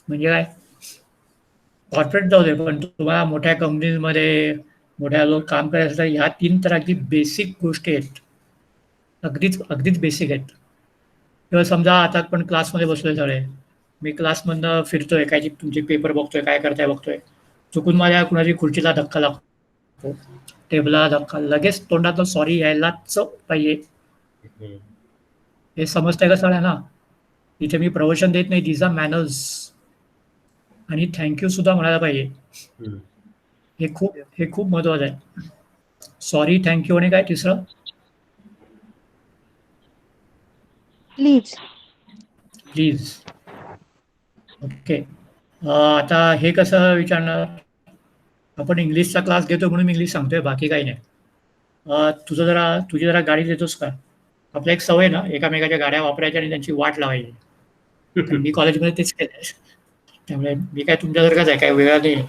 म्हणजे काय, कॉर्पोरेट जाऊ दे, पण तुम्हाला मोठ्या कंपनीजमध्ये मोठ्या लोक काम करायचं तर ह्या 3 तर अगदी बेसिक गोष्टी आहेत, अगदीच बेसिक आहेत. किंवा समजा आता पण क्लासमध्ये बसलोय सगळे, मी क्लासमधनं फिरतोय, काय तुमचे पेपर बघतोय, काय करताय बघतोय, चुकून माझ्या कुणाची खुर्चीला धक्का लागतो, टेबलला धक्का, लगेच तोंडातून सॉरी यायलाच पाहिजे. हे समजतंय का सगळ्यांना? इथे मी प्रवचन देत नाही, दीज आर मॅनर्स. आणि थँक्यू सुद्धा म्हणायला पाहिजे. हे खूप महत्वाचं आहे. सॉरी, थँक्यू आणि काय तिसरं? प्लीज. प्लीज. ओके. आता हे कसं विचारणार? आपण इंग्लिशचा क्लास घेतो म्हणून इंग्लिश सांगतोय, बाकी काही नाही. तुझी जरा गाडी देतोस का? आपल्या एक सवय ना, एकामेकाच्या गाड्या वापरायच्या आणि त्यांची वाट लावायची. मी कॉलेजमध्ये तेच केलंय, त्यामुळे मी काय तुमच्यासारखाच आहे, काय वेगळा नाही.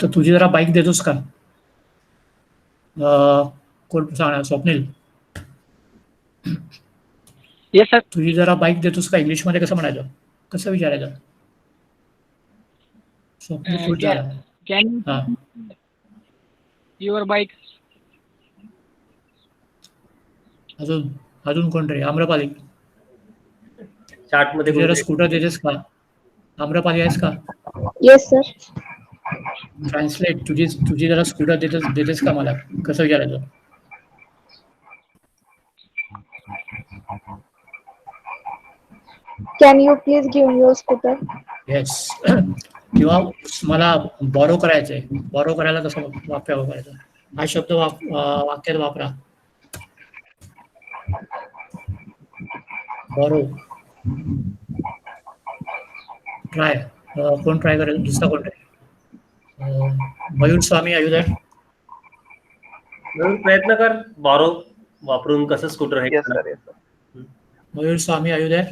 तर तुझी जरा बाईक देतोस का? कोण सांगणार? Swapnil, yes sir. तुझी जरा बाईक देतोस का? इंग्लिशमध्ये कसं म्हणायचं, कसं विचारायचं? स्वप्नील कुठे झाला? Can your bike. अजून कोणतरी? आम्रपाली, चार्टमध्ये जरा स्कूटर देतेस का? आम्रपाली आहेस का? Yes sir. ट्रान्सलेट, तुझी जरा स्कूटर देतेस का मला? कसं विचारायचं? Can you please give your scooter? Yes. किंवा मला बॉरो करायचंय, बॉरो करायला कसं वाक्य वापरायचं? हा शब्द वाक्यात वापरा. बॉरो. ट्राय. कोण ट्राय करेल? दुसरा कोण try? Mayur Swami, are you there? प्रयत्न कर, बॉरो वापरून कसं स्कूटर हे. Mayur Swami, are you there?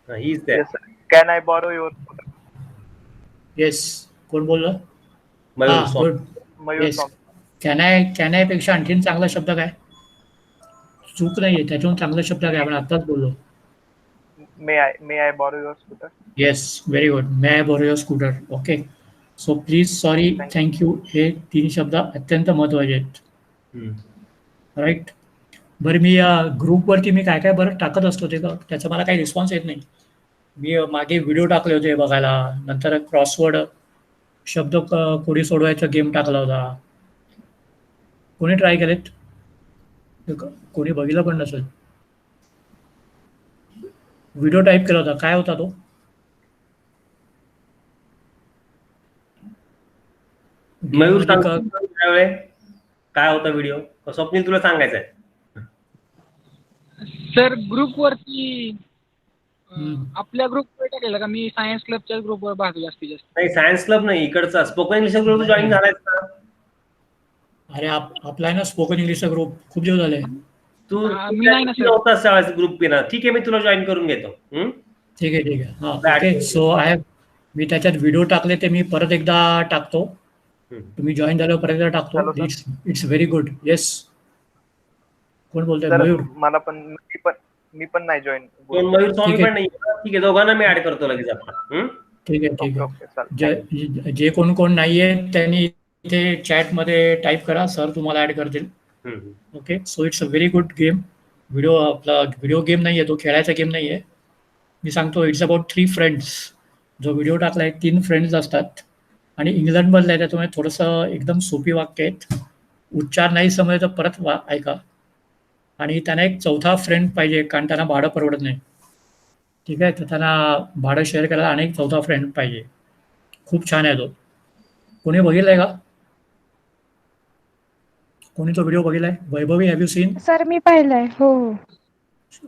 He is there. Can I borrow your scooter? Yes. कोण बोललं? Mayur Swami. Mayur yes. Swami. Can I पेक्षा आणखीन चांगला शब्द काय? चूक नाहीये, त्याच्याहून चांगला शब्द काय? आपण आताच बोललो. May I borrow your scooter? Yes, very good. May I borrow your scooter. Okay. So please, sorry, thank you हे 3 शब्द अत्यंत महत्वाचे आहेत. राईट. बरं, मी ग्रुपवरती मी काय बरं टाकत असतो ते का, त्याचा मला काही रिस्पॉन्स येत नाही. मी मागे व्हिडिओ टाकले होते बघायला, नंतर क्रॉसवर्ड शब्द कोडी सोडवायचा गेम टाकला होता. कोणी ट्राय केलेत? कोणी बघितलं पण नसेल. व्हिडिओ टाईप केला होता, काय होता तो? मयूर काय होता व्हिडिओ? स्वप्नील तुला सांगायचंय? सर ग्रुपवरती हम्म. आपल्या ग्रुपवर टाकलेलं का? मी सायन्स क्लबच्या ग्रुपवर भाग जास्तीत जास्त. नाही सायन्स क्लब नाही, इकडचा स्पोकन इंग्लिश ग्रुप जॉईन झालाय का? अरे आपला आहे ना स्पोकन इंग्लिशचा ग्रुप खूप दिवस झाले. तू मी नाही ना सर. नव्हतास त्यावेळेस ग्रुप पिना. ठीक आहे, मी तुला जॉईन करून घेतो. ठीक आहे हा ओके. सो मी त्याच्यात व्हिडिओ टाकले ते मी परत एकदा टाकतो. तुम्ही जॉईन झाल्यावर परत एकदा टाकतो. It's very good. येस, कोण बोलतोय? सर मयूर. मला पण मी पण नाही जॉईन. मयूर स्वामी पण नाही. ठीक आहे, दोघांना मी ऍड करतो लगेच आपण. ठीक आहे. ओके चालेल. जे कोण नाहीये त्यांनी इथे चॅट मध्ये टाईप करा, सर तुम्हाला ऍड करतील. Okay. So it's a very good game. आपला व्हिडिओ गेम नाहीये, तो खेळायचा गेम नाहीये. मी सांगतो इट्स अबाउट 3 फ्रेंड्स. जो व्हिडिओ टाकलाय 3 फ्रेंड्स असतात आणि इंग्लंडमधलं आहे, त्याच्यामुळे थोडंसं एकदम सोपी वाक्य आहेत. उच्चार नाही समजले तर परत ऐका. आणि त्यांना एक चौथा फ्रेंड पाहिजे, कारण त्यांना भाडं परवडत नाही. ठीक आहे, तर त्यांना भाडं शेअर करायला आणि एक चौथा फ्रेंड पाहिजे. खूप छान आहे तो. कोणी बघितलाय का? कोणी तो व्हिडिओ बघितलाय? वैभवी, हॅव यू सीन? सर मी पाहिलंय. हो.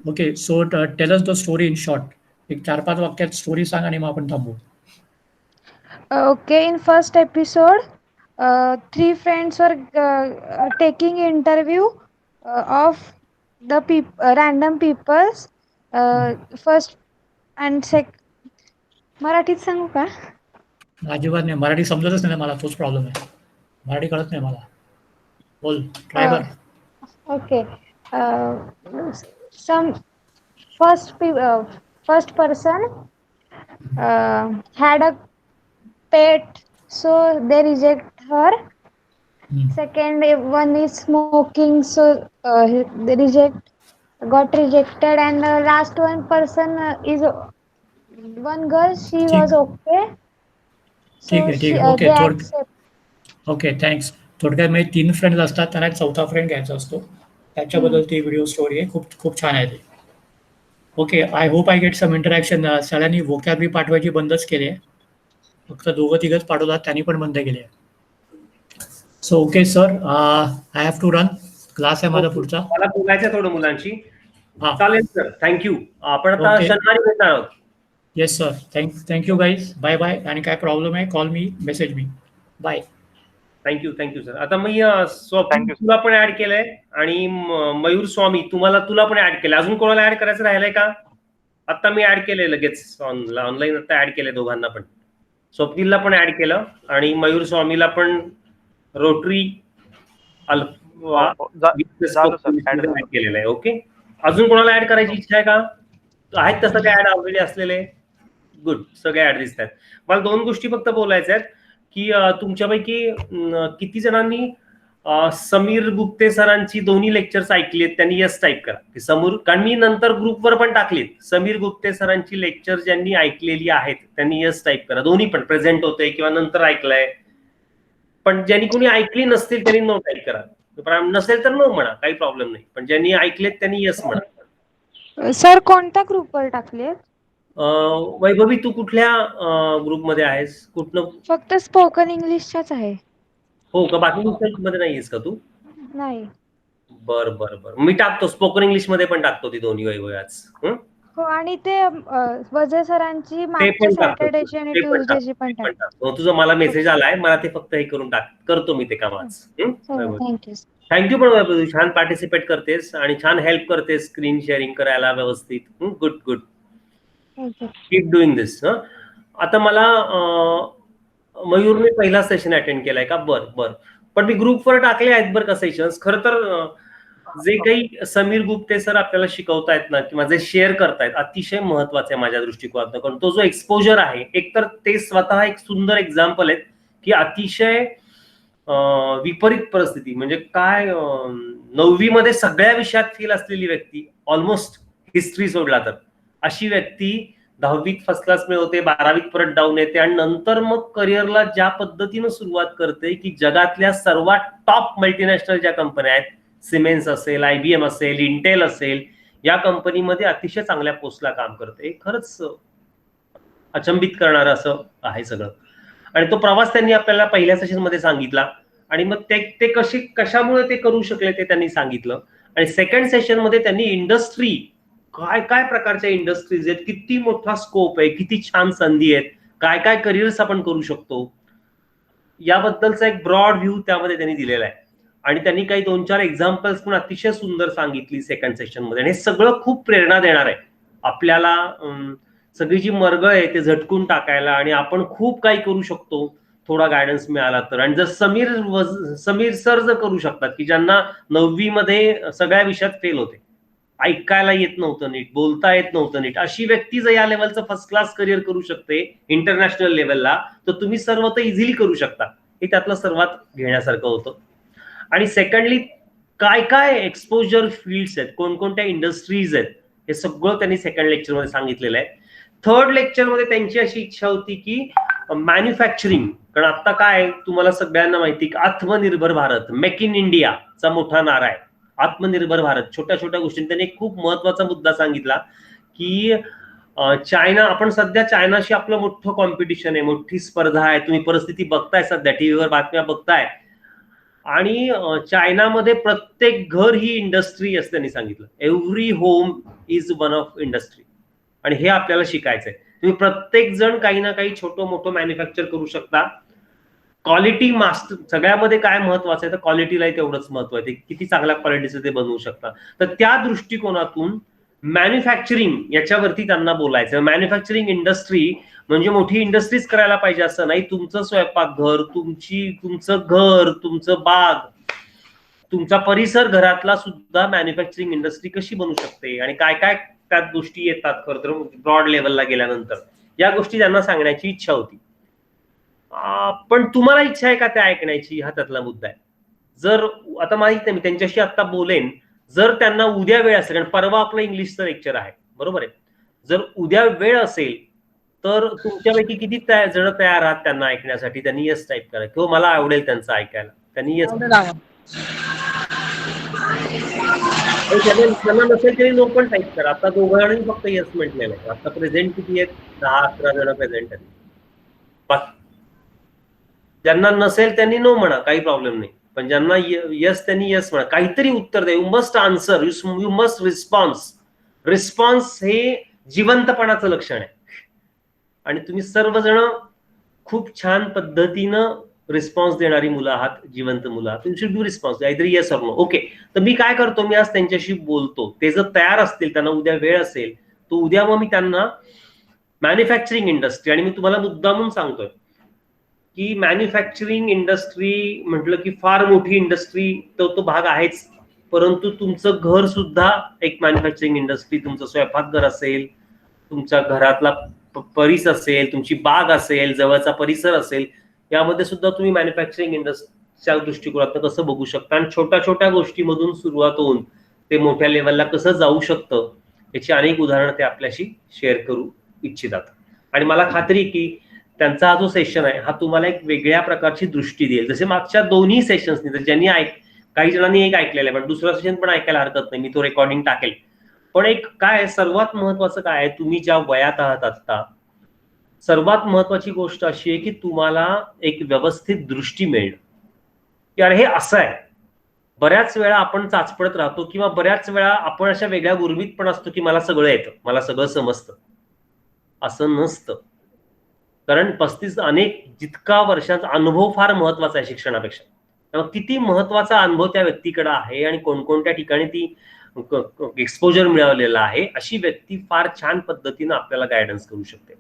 Okay. So tell us the story in short. एक 4-5 वाक्यात स्टोरी सांग आणि मग आपण थांबू. Okay, in first episode, 3 friends were taking interview of the random peoples. First and मराठीत सांगू का? अजिबात नाही, मराठी समजतच नाही मला, तोच प्रॉब्लेम आहे. मराठी कळत नाही मला. बोल, ट्राय कर. Okay. Some first person had a pet, so they reject her. Second one is smoking, so they got rejected, and the last one person is one girl. She was okay. ठीक आहे. Okay. Okay, thanks. थोडक्यात म्हणजे 3 friends असतात, त्यांना एक चौथा friend घ्यायचा असतो. त्याच्याबद्दल ती व्हिडिओ स्टोरी आहे. खूप छान आहे ती. Okay, I hope I get some interaction. सगळ्यांनी व्होकॅबरी पाठवायची बंदच केली आहे. फक्त 2-3च पाठवतात, त्यांनी पण बंद केली आहे. So okay sir, I have to run. Class आहे माझा पुढचा. मला बोलायचं थोडं मुलांशी. चालेल सर, थँक्यू. आपण आता शनिवारी भेटणार आहोत. Yes sir, thank you guys. Bye bye. आणि काय प्रॉब्लेम आहे कॉल मी, मेसेज मी. बाय. Thank you sir. आता मी तुला पण ऍड केलंय आणि मयूर स्वामी तुला पण ऍड केलंय. अजून कोणाला ऍड करायचं राहिलंय का? आता मी ऍड केलंय लगेच ऑनलाईन. आता ऍड केलंय दोघांना पण. स्वप्नीलला पण ऍड केलं आणि मयूर स्वामीला पण रोटरी ऍड केलेलं आहे. ओके, अजून कोणाला ऍड करायची इच्छा आहे का? आहेत तसं काय ऍड ऑलरेडी असलेले? गुड, सगळे ऍड दिसत आहेत. मला 2 गोष्टी फक्त बोलायच्या आहेत की तुमच्यापैकी किती जणांनी समीर गुप्ते सरांची दोन्ही लेक्चर्स ऐकली आहेत? त्यांनी यस टाईप करा. कारण मी नंतर ग्रुपवर पण टाकलीत. समीर गुप्ते सरांची लेक्चर ज्यांनी ऐकलेली आहेत त्यांनी यस टाईप करा. दोन्ही पण, प्रेझेंट होते किंवा नंतर ऐकलंय. पण ज्यांनी कोणी ऐकली नसतील त्यांनी नो टाईप करा. नसेल तर नो म्हणा, काही प्रॉब्लेम नाही. पण ज्यांनी ऐकलेत त्यांनी यस म्हणा. सर कोणत्या ग्रुपवर टाकले? वैभवी, तू कुठल्या ग्रुपमध्ये आहेस? कुठलं? फक्त स्पोकन इंग्लिशच्याच आहे. हो का? बाकी मध्ये नाहीयेस का तू? नाही. बर. मी टाकतो, स्पोकन इंग्लिश मध्ये पण टाकतो ती दोन्ही वैभवी आज. हो, आणि ते वजे सरांची मागच्या सॅटर्डेची आणि ट्यूसडेची पण टाकतो. तुझा मला मेसेज आलाय, मला ते फक्त हे करून करतो मी ते काम आज. थँक्यू पण वैभवी, छान पार्टिसिपेट करतेस आणि छान हेल्प करतेस स्क्रीन शेअरिंग करायला व्यवस्थित. गुड. कीप डुईंग दिस. आता मला मयूरने पहिला सेशन अटेंड केलाय का? बर. पण मी ग्रुपवर टाकले आहेत बरं का सेशन्स. खरं तर जे काही समीर गुप्ते सर आपल्याला शिकवतायत ना किंवा जे शेअर करतायत अतिशय महत्वाचं आहे माझ्या दृष्टिकोनातून. कारण तो जो एक्सपोजर आहे, एकतर ते स्वतः एक सुंदर एक्झाम्पल आहेत की अतिशय विपरीत परिस्थिती, म्हणजे काय 9वी मध्ये सगळ्या विषयात फेल असलेली व्यक्ती, ऑलमोस्ट हिस्ट्री सोडला तर, अशी व्यक्ती 10वीत फर्स्ट क्लास मिळवते, 12वीत परत डाऊन येते आणि नंतर मग करिअरला ज्या पद्धतीनं सुरुवात करते की जगातल्या सर्वात टॉप मल्टीनॅशनल ज्या कंपन्या आहेत, सिमेन्स असेल, IBM असेल, इंटेल असेल, या कंपनीमध्ये अतिशय चांगल्या पोस्टला काम करते. खरंच अचंबित करणारं असं आहे सगळं. आणि तो प्रवास त्यांनी आपल्याला पहिल्या सेशन मध्ये सांगितला आणि मग ते कशामुळे ते करू शकले ते त्यांनी सांगितलं. आणि सेकंड सेशन मध्ये त्यांनी इंडस्ट्री काय काय प्रकारच्या इंडस्ट्रीज आहेत, किती मोठा स्कोप आहे, किती छान संधी आहेत, काय काय करिअर्स आपण करू शकतो, याबद्दलचा एक ब्रॉड व्ह्यू त्यामध्ये त्यांनी दिलेला आहे. आणि त्यांनी काही 2-4 एक्झाम्पल्स पण अतिशय सुंदर सांगितली सेकंड सेशन मध्ये. आणि हे सगळं खूप प्रेरणा देणार आहे आपल्याला. सगळी जी मरगळ आहे ते झटकून टाकायला, आणि आपण खूप काही करू शकतो थोडा गायडन्स मिळाला तर. आणि जर समीर सर जर करू शकतात, की ज्यांना 9वी मध्ये सगळ्या विषयात फेल होते, ऐकायला येत नव्हतं नीट, बोलता येत नव्हतं नीट, अशी व्यक्ती जर या लेवलचं फर्स्ट क्लास करिअर करू शकते इंटरनॅशनल लेवलला, तर तुम्ही सर्व तर इझिली करू शकता. हे त्यातलं सर्वात घेण्यासारखं होतं. आणि सेकंडली काय काय एक्सपोजर फील्ड्स आहेत, कोणकोणत्या इंडस्ट्रीज आहेत, हे सगळं त्यांनी सेकंड लेक्चरमध्ये सांगितलेलं आहे. थर्ड लेक्चरमध्ये त्यांची अशी इच्छा होती की मॅन्युफॅक्चरिंग, कारण आता काय तुम्हाला सगळ्यांना माहिती की आत्मनिर्भर भारत, मेक इन इंडियाचा मोठा नारा आहे. आत्मनिर्भर भारत, छोट्या छोट्या गोष्टी. त्यांनी एक खूप महत्वाचा मुद्दा सांगितला की चायना, आपण सध्या चायनाशी आपलं मोठं कॉम्पिटिशन आहे, मोठी स्पर्धा आहे. तुम्ही परिस्थिती बघताय, सध्या टीव्हीवर बातम्या बघताय. आणि चायनामध्ये प्रत्येक घर ही इंडस्ट्री असं त्यांनी सांगितलं. Every home is one of industry. आणि हे आपल्याला शिकायचंय. तुम्ही प्रत्येक जण काही ना काही छोटं मोठं मॅन्युफॅक्चर करू शकता. क्वालिटी मास्टर, सगळ्यामध्ये काय महत्वाचं आहे तर क्वालिटीलाही तेवढंच महत्व आहे. ते किती चांगल्या क्वालिटीचं ते बनवू शकता. तर त्या दृष्टिकोनातून मॅन्युफॅक्चरिंग याच्यावरती त्यांना बोलायचं. मॅन्युफॅक्चरिंग इंडस्ट्री म्हणजे मोठी इंडस्ट्रीज करायला पाहिजे असं नाही. तुमचं स्वयंपाकघर, तुमचं घर, तुमचं बाग, तुमचा परिसर घरातला सुद्धा मॅन्युफॅक्चरिंग इंडस्ट्री कशी बनू शकते, आणि काय काय त्यात गोष्टी येतात खरं तर ब्रॉड लेवलला गेल्यानंतर, या गोष्टी त्यांना सांगण्याची इच्छा होती. पण तुम्हाला इच्छा आहे का त्या ऐकण्याची, हा त्यातला मुद्दा आहे. जर आता माहित नाही, मी त्यांच्याशी आता बोलेन, जर त्यांना उद्या वेळ असेल, कारण परवा आपलं इंग्लिशचं लेक्चर आहे, बरोबर आहे. जर उद्या वेळ असेल तर तुमच्यापैकी किती जण तयार आहात त्यांना ऐकण्यासाठी? त्यांनी यस टाईप करा, किंवा मला आवडेल त्यांचं ऐकायला. त्यांनी यस, त्यांना नसेल तरी नो पण टाईप करा. आता दोघांनी फक्त यस म्हटलेलं आहे. आता प्रेझेंट किती आहेत? 10-11 जण प्रेझेंट आहेत. ज्यांना नसेल त्यांनी नो म्हणा, काही प्रॉब्लेम नाही. पण ज्यांना यस त्यांनी यस म्हणा, काहीतरी उत्तर द्या. You must answer, you must response. Response हे जिवंतपणाचं लक्षण आहे. आणि तुम्ही सर्वजण खूप छान पद्धतीनं रिस्पॉन्स देणारी मुलं आहात, जिवंत मुलं आहात. You should do response, either yes or no. Okay, तर मी काय करतो, मी आज त्यांच्याशी बोलतो. ते जर तयार असतील, त्यांना उद्या वेळ असेल, तर उद्या मग मी त्यांना मॅन्युफॅक्चरिंग इंडस्ट्री, आणि मी तुम्हाला मुद्दामून सांगतोय की मॅन्युफॅक्चरिंग इंडस्ट्री म्हटलं की फार मोठी इंडस्ट्री तो भाग आहेच, परंतु तुमचं घर सुद्धा एक मॅन्युफॅक्चरिंग इंडस्ट्री. तुमचं स्वयंपाकघर असेल, तुमच्या घरातला परिसर असेल, तुमची बाग असेल, जवळचा परिसर असेल, यामध्ये सुद्धा तुम्ही मॅन्युफॅक्चरिंग इंडस्ट्रीच्या दृष्टिकोनातून कसं बघू शकता, आणि छोट्या छोट्या गोष्टीमधून सुरुवात होऊन ते मोठ्या लेवलला कसं जाऊ शकतं, याची अनेक उदाहरणं ते आपल्याशी शेअर करू इच्छितात. आणि मला खात्री की त्यांचा हा जो सेशन आहे हा तुम्हाला एक वेगळ्या प्रकारची दृष्टी देईल. जसे मागच्या दोन्ही सेशन्सनी, तर ज्यांनी काही जणांनी एक ऐकलेलं आहे, पण दुसरा सेशन पण ऐकायला हरकत नाही, मी तो रेकॉर्डिंग टाकेल. पण एक काय सर्वात महत्वाचं काय आहे, तुम्ही ज्या वयात आहात आता, सर्वात महत्वाची गोष्ट अशी आहे की तुम्हाला एक व्यवस्थित दृष्टी मिळणं, की अरे हे असं आहे. बऱ्याच वेळा आपण चाचपडत राहतो, किंवा बऱ्याच वेळा आपण अशा वेगळ्या गुरमीत पण असतो की मला सगळं येतं, मला सगळं समजतं. असं नसतं. कारण जितका वर्षांचा अनुभव फार महत्वाचा आहे शिक्षणापेक्षा. त्यामुळे किती महत्वाचा अनुभव त्या व्यक्तीकडे आहे, आणि कोणकोणत्या ठिकाणी ती एक्सपोजर मिळवलेला आहे, अशी व्यक्ती फार छान पद्धतीनं आपल्याला गायडन्स करू शकते.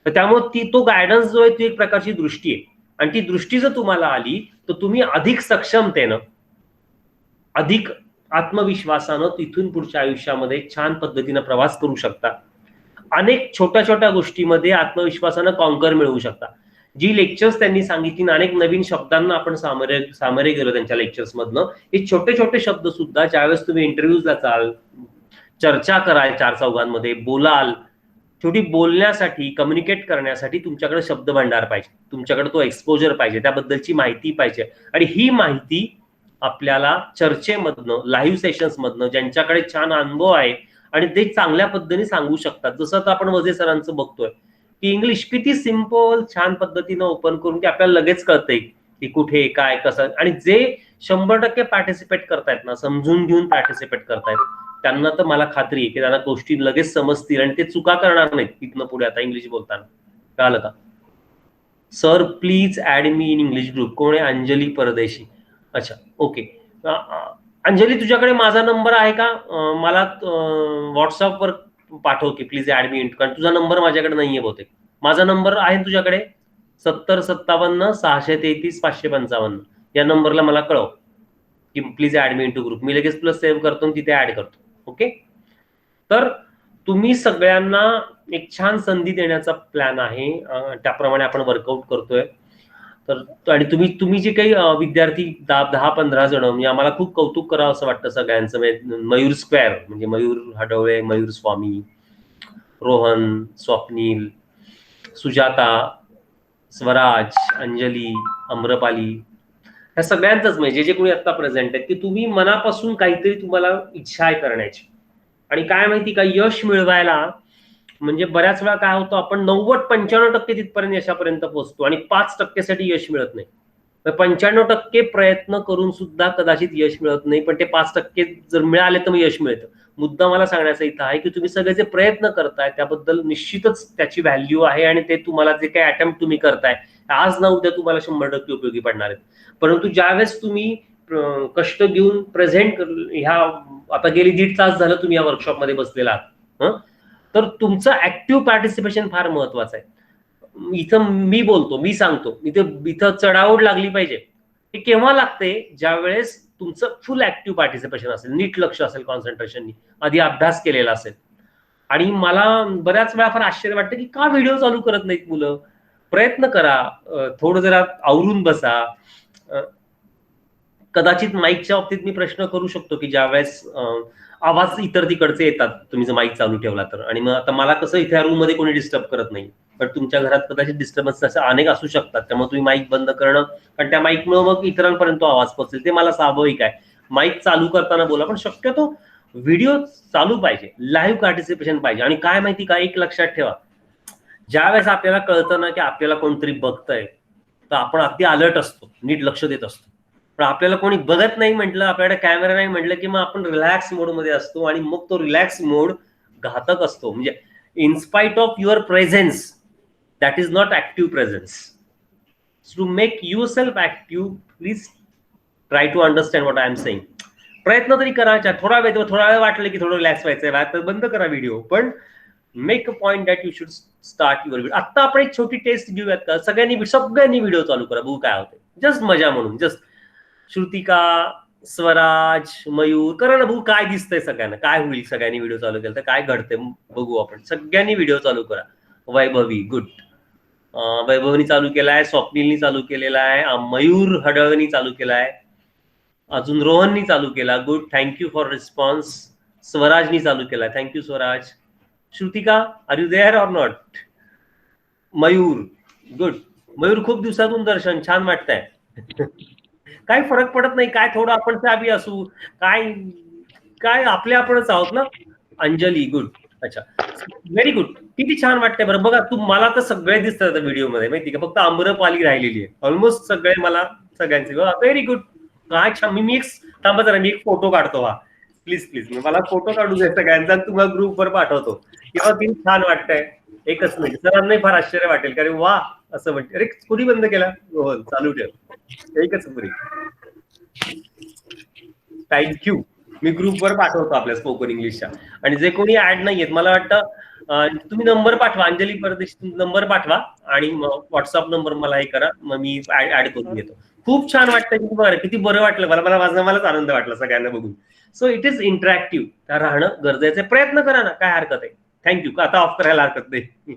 तर त्यामुळे तो गायडन्स जो आहे ती एक प्रकारची दृष्टी आहे. आणि ती दृष्टी जर तुम्हाला आली तर तुम्ही अधिक सक्षमतेनं, अधिक आत्मविश्वासानं तिथून पुढच्या आयुष्यामध्ये छान पद्धतीनं प्रवास करू शकता. अनेक छोट्या छोट्या गोष्टीमध्ये आत्मविश्वासानं कॉन्कर मिळवू शकता. जी लेक्चर्स त्यांनी सांगितली, अनेक नवीन शब्दांना आपण सामोरे गेलो त्यांच्या लेक्चर्स मधनं. हे छोटे छोटे शब्द सुद्धा ज्यावेळेस तुम्ही इंटरव्ह्यूजला जाल, चर्चा कराल, 4 चौघांमध्ये बोलाल, शेवटी बोलण्यासाठी, कम्युनिकेट करण्यासाठी तुमच्याकडे शब्द भांडार पाहिजे, तुमच्याकडे तो एक्सपोजर पाहिजे, त्याबद्दलची माहिती पाहिजे. आणि ही माहिती आपल्याला चर्चेमधनं, लाईव्ह सेशन्स मधनं, ज्यांच्याकडे छान अनुभव आहे आणि ते चांगल्या पद्धतीने सांगू शकतात. जसं आता आपण वजे सरांचं बघतोय की इंग्लिश किती सिंपल छान पद्धतीनं ओपन करून की आपल्याला लगेच कळतंय की कुठे काय कसं. आणि जे 100% पार्टिसिपेट करतायत ना, समजून घेऊन पार्टिसिपेट करतायत, त्यांना तर मला खात्री आहे की त्यांना गोष्टी लगेच समजतील आणि ते चुका करणार नाहीत इथनं पुढे आता इंग्लिश बोलताना. कळालं का? Sir please add me in English group. कोण आहे? अंजली परदेशी. अच्छा ओके. अंजली तुझ्याकडे माझा नंबर आहे का? मला व्हॉट्सअपवर पाठव की प्लीज ऍड मी इन, कारण तुझा नंबर माझ्याकडे नाहीये बहुतेक. माझा नंबर आहे तुझ्याकडे 7057 633 555 या नंबरला मला कळव की please add me in to group. मी लगेच तुला सेव्ह करतो आणि तिथे ऍड करतो. ओके. तर तुम्ही सगळ्यांना एक छान संधी देण्याचा प्लॅन आहे, त्याप्रमाणे आपण वर्कआउट करतोय. तर आणि तुम्ही जे काही विद्यार्थी 10-15 जण, म्हणजे आम्हाला खूप कौतुक करावं असं वाटतं सगळ्यांचं. मयूर स्क्वेअर म्हणजे मयूर हडवळे, मयूर स्वामी, रोहन, स्वप्नील, सुजाता, स्वराज, अंजली, अम्रपाली, ह्या सगळ्यांचंच म्हणजे जे कोणी आता प्रेझेंट आहेत की तुम्ही मनापासून काहीतरी तुम्हाला इच्छा आहे करण्याची. आणि काय माहिती का, यश मिळवायला म्हणजे बऱ्याच वेळा काय होतं, आपण 90-95% तिथपर्यंत यशापर्यंत पोहोचतो आणि 5% साठी यश मिळत नाही. 95% प्रयत्न करून सुद्धा कदाचित यश मिळत नाही, पण ते 5% जर मिळाले तर मग यश मिळतं. मुद्दा मला सांगण्याचा इथं आहे की तुम्ही सगळे जे प्रयत्न करताय त्याबद्दल निश्चितच त्याची व्हॅल्यू आहे आणि ते तुम्हाला जे काही अटेम्प्ट तुम्ही करताय आज ना उद्या तुम्हाला 100% उपयोगी पडणार आहेत. परंतु ज्यावेळेस तुम्ही कष्ट घेऊन प्रेझेंट ह्या, आता गेली 1.5 तास झालं तुम्ही या वर्कशॉपमध्ये बसलेला आहात, तर तुमचं ऍक्टिव्ह पार्टिसिपेशन फार महत्वाचं आहे. इथं मी बोलतो, मी सांगतो, इथं चढाओढ लागली पाहिजे. हे केव्हा लागते? ज्या वेळेस तुमचं फुल ऍक्टिव्ह पार्टिसिपेशन असेल, नीट लक्ष असेल, कॉन्सन्ट्रेशननी आधी अभ्यास केलेला असेल. आणि मला बऱ्याच वेळा फार आश्चर्य वाटतं की का व्हिडिओ चालू करत नाहीत मुलं. प्रयत्न करा, थोडं जरा आवरून बसा. कदाचित माईकच्या बाबतीत मी प्रश्न करू शकतो की ज्या वेळेस आवाज इतर तिकडचे येतात तुम्ही जर माईक चालू ठेवला तर, आणि मग आता मला कसं इथे रूम मध्ये कोणी डिस्टर्ब करत नाही, पण तुमच्या घरात कदाचित डिस्टर्बन्स असे अनेक असू शकतात. त्यामुळे तुम्ही माईक बंद करणं, कारण त्या माईकमुळे मग इतरांपर्यंत आवाज पोहोचेल, ते मला स्वाभाविक आहे. माईक चालू करताना बोला, पण शक्यतो व्हिडिओ चालू पाहिजे, लाईव्ह पार्टिसिपेशन पाहिजे. आणि काय माहिती का, एक लक्षात ठेवा, ज्या वेळेस आपल्याला कळतं ना की आपल्याला कोणतरी बघतंय तर आपण अगदी अलर्ट असतो, नीट लक्ष देत असतो. पण आपल्याला कोणी बघत नाही म्हटलं, आपल्याकडे कॅमेरा नाही म्हटलं की मग आपण रिलॅक्स मोड मध्ये असतो आणि मग तो रिलॅक्स मोड घातक असतो. म्हणजे in spite of your presence, that is not active presence. To make your self active, please try to understand what I am saying. प्रयत्न तरी करायचा. थोडा वेळ वाटलं की थोडं रिलॅक्स व्हायचंय तर बंद करा व्हिडिओ, पण make a point that you should start your video. आता आपण एक छोटी टेस्ट घेऊयात का? सगळ्यांनी व्हिडिओ चालू करा, बघू काय होते. जस्ट मजा म्हणून, जस्ट श्रुतिका, स्वराज, मयूर करा ना, बघू काय दिसतंय सगळ्यांना, काय होईल सगळ्यांनी व्हिडिओ चालू केला तर काय घडतंय बघू आपण. सगळ्यांनी व्हिडिओ चालू करा. वैभवी, गुड. वैभवनी चालू केलाय, स्वप्नीलनी चालू केलेला आहे, मयूर हडळनी चालू केलाय, अजून रोहननी चालू केला, गुड, थँक्यू फॉर रिस्पॉन्स. स्वराजनी चालू केलाय, thank you Swaraj. Shrutika, are you there or not? Mayur, good. Mayur, खूप दिवसातून दर्शन, छान वाटतंय. काय फरक पडत नाही, काय थोडं आपण साबी असू, काय काय आपले आपणच आहोत ना. अंजली, गुड. अच्छा, व्हेरी गुड. किती छान वाटतंय बरं. बघा मला तर सगळे दिसतात व्हिडिओ मध्ये, माहिती का, फक्त अम्रपाली राहिलेली आहे. ऑलमोस्ट सगळे मला सगळ्यांचे. व्हेरी गुड, काय छान. मी एक थांबा जरा, मी एक फोटो काढतो. हा प्लीज प्लीज, मला फोटो काढू दे सगळ्यांचा, तुम्हाला ग्रुपवर पाठवतो. किंवा किती छान वाटतंय. एकच नाही, सरांनाही फार आश्चर्य वाटेल, कारण वा असं म्हणते. अरे कुणी बंद केला? हो, चालू ठेव, एकच पुरी. थँक्यू. मी ग्रुपवर पाठवतो आपल्या स्पोकन इंग्लिशच्या. आणि जे कोणी ऍड नाहीयेत, मला वाटतं तुम्ही नंबर पाठवा, अंजली परदेशी नंबर पाठवा आणि व्हॉट्सअप नंबर मला हे करा, मग मी ऍड करून घेतो. खूप छान वाटतं, किती बरं वाटलं मलाच आनंद वाटला सगळ्यांना बघून. सो इट इज इंटरॅक्टिव्ह, राहणं गरजेचं. प्रयत्न करा ना, काय हरकत आहे. थँक्यू. आता ऑफ करायला हरकत नाही.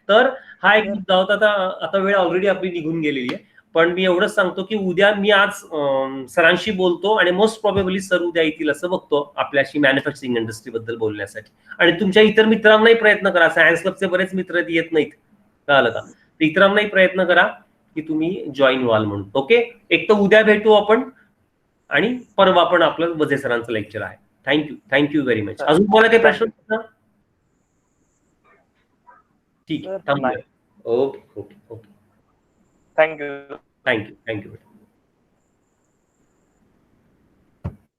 तर हा एक मुद्दा होता. आता वेळ ऑलरेडी आपली निघून गेलेली आहे, पण मी एवढंच सांगतो की उद्या मी आज सरांशी बोलतो आणि मोस्ट प्रॉबेबली सर उद्या येतील असं बघतो आपल्याशी मॅन्युफॅक्चरिंग इंडस्ट्री बद्दल बोलण्यासाठी. आणि तुमच्या इतर मित्रांनाही प्रयत्न करा. सायन्स क्लबचे बरेच मित्र येत नाहीत, कळलं का, इतरांनाही प्रयत्न करा की तुम्ही जॉईन व्हाल म्हणून. ओके, एक तर उद्या भेटू आपण आणि परवा पण आपलं वजे सरांचं लेक्चर आहे. Thank you very much. अजून मला काही प्रश्न? ठीक आहे, थांबूया. Okay okay okay, thank you. Thank you.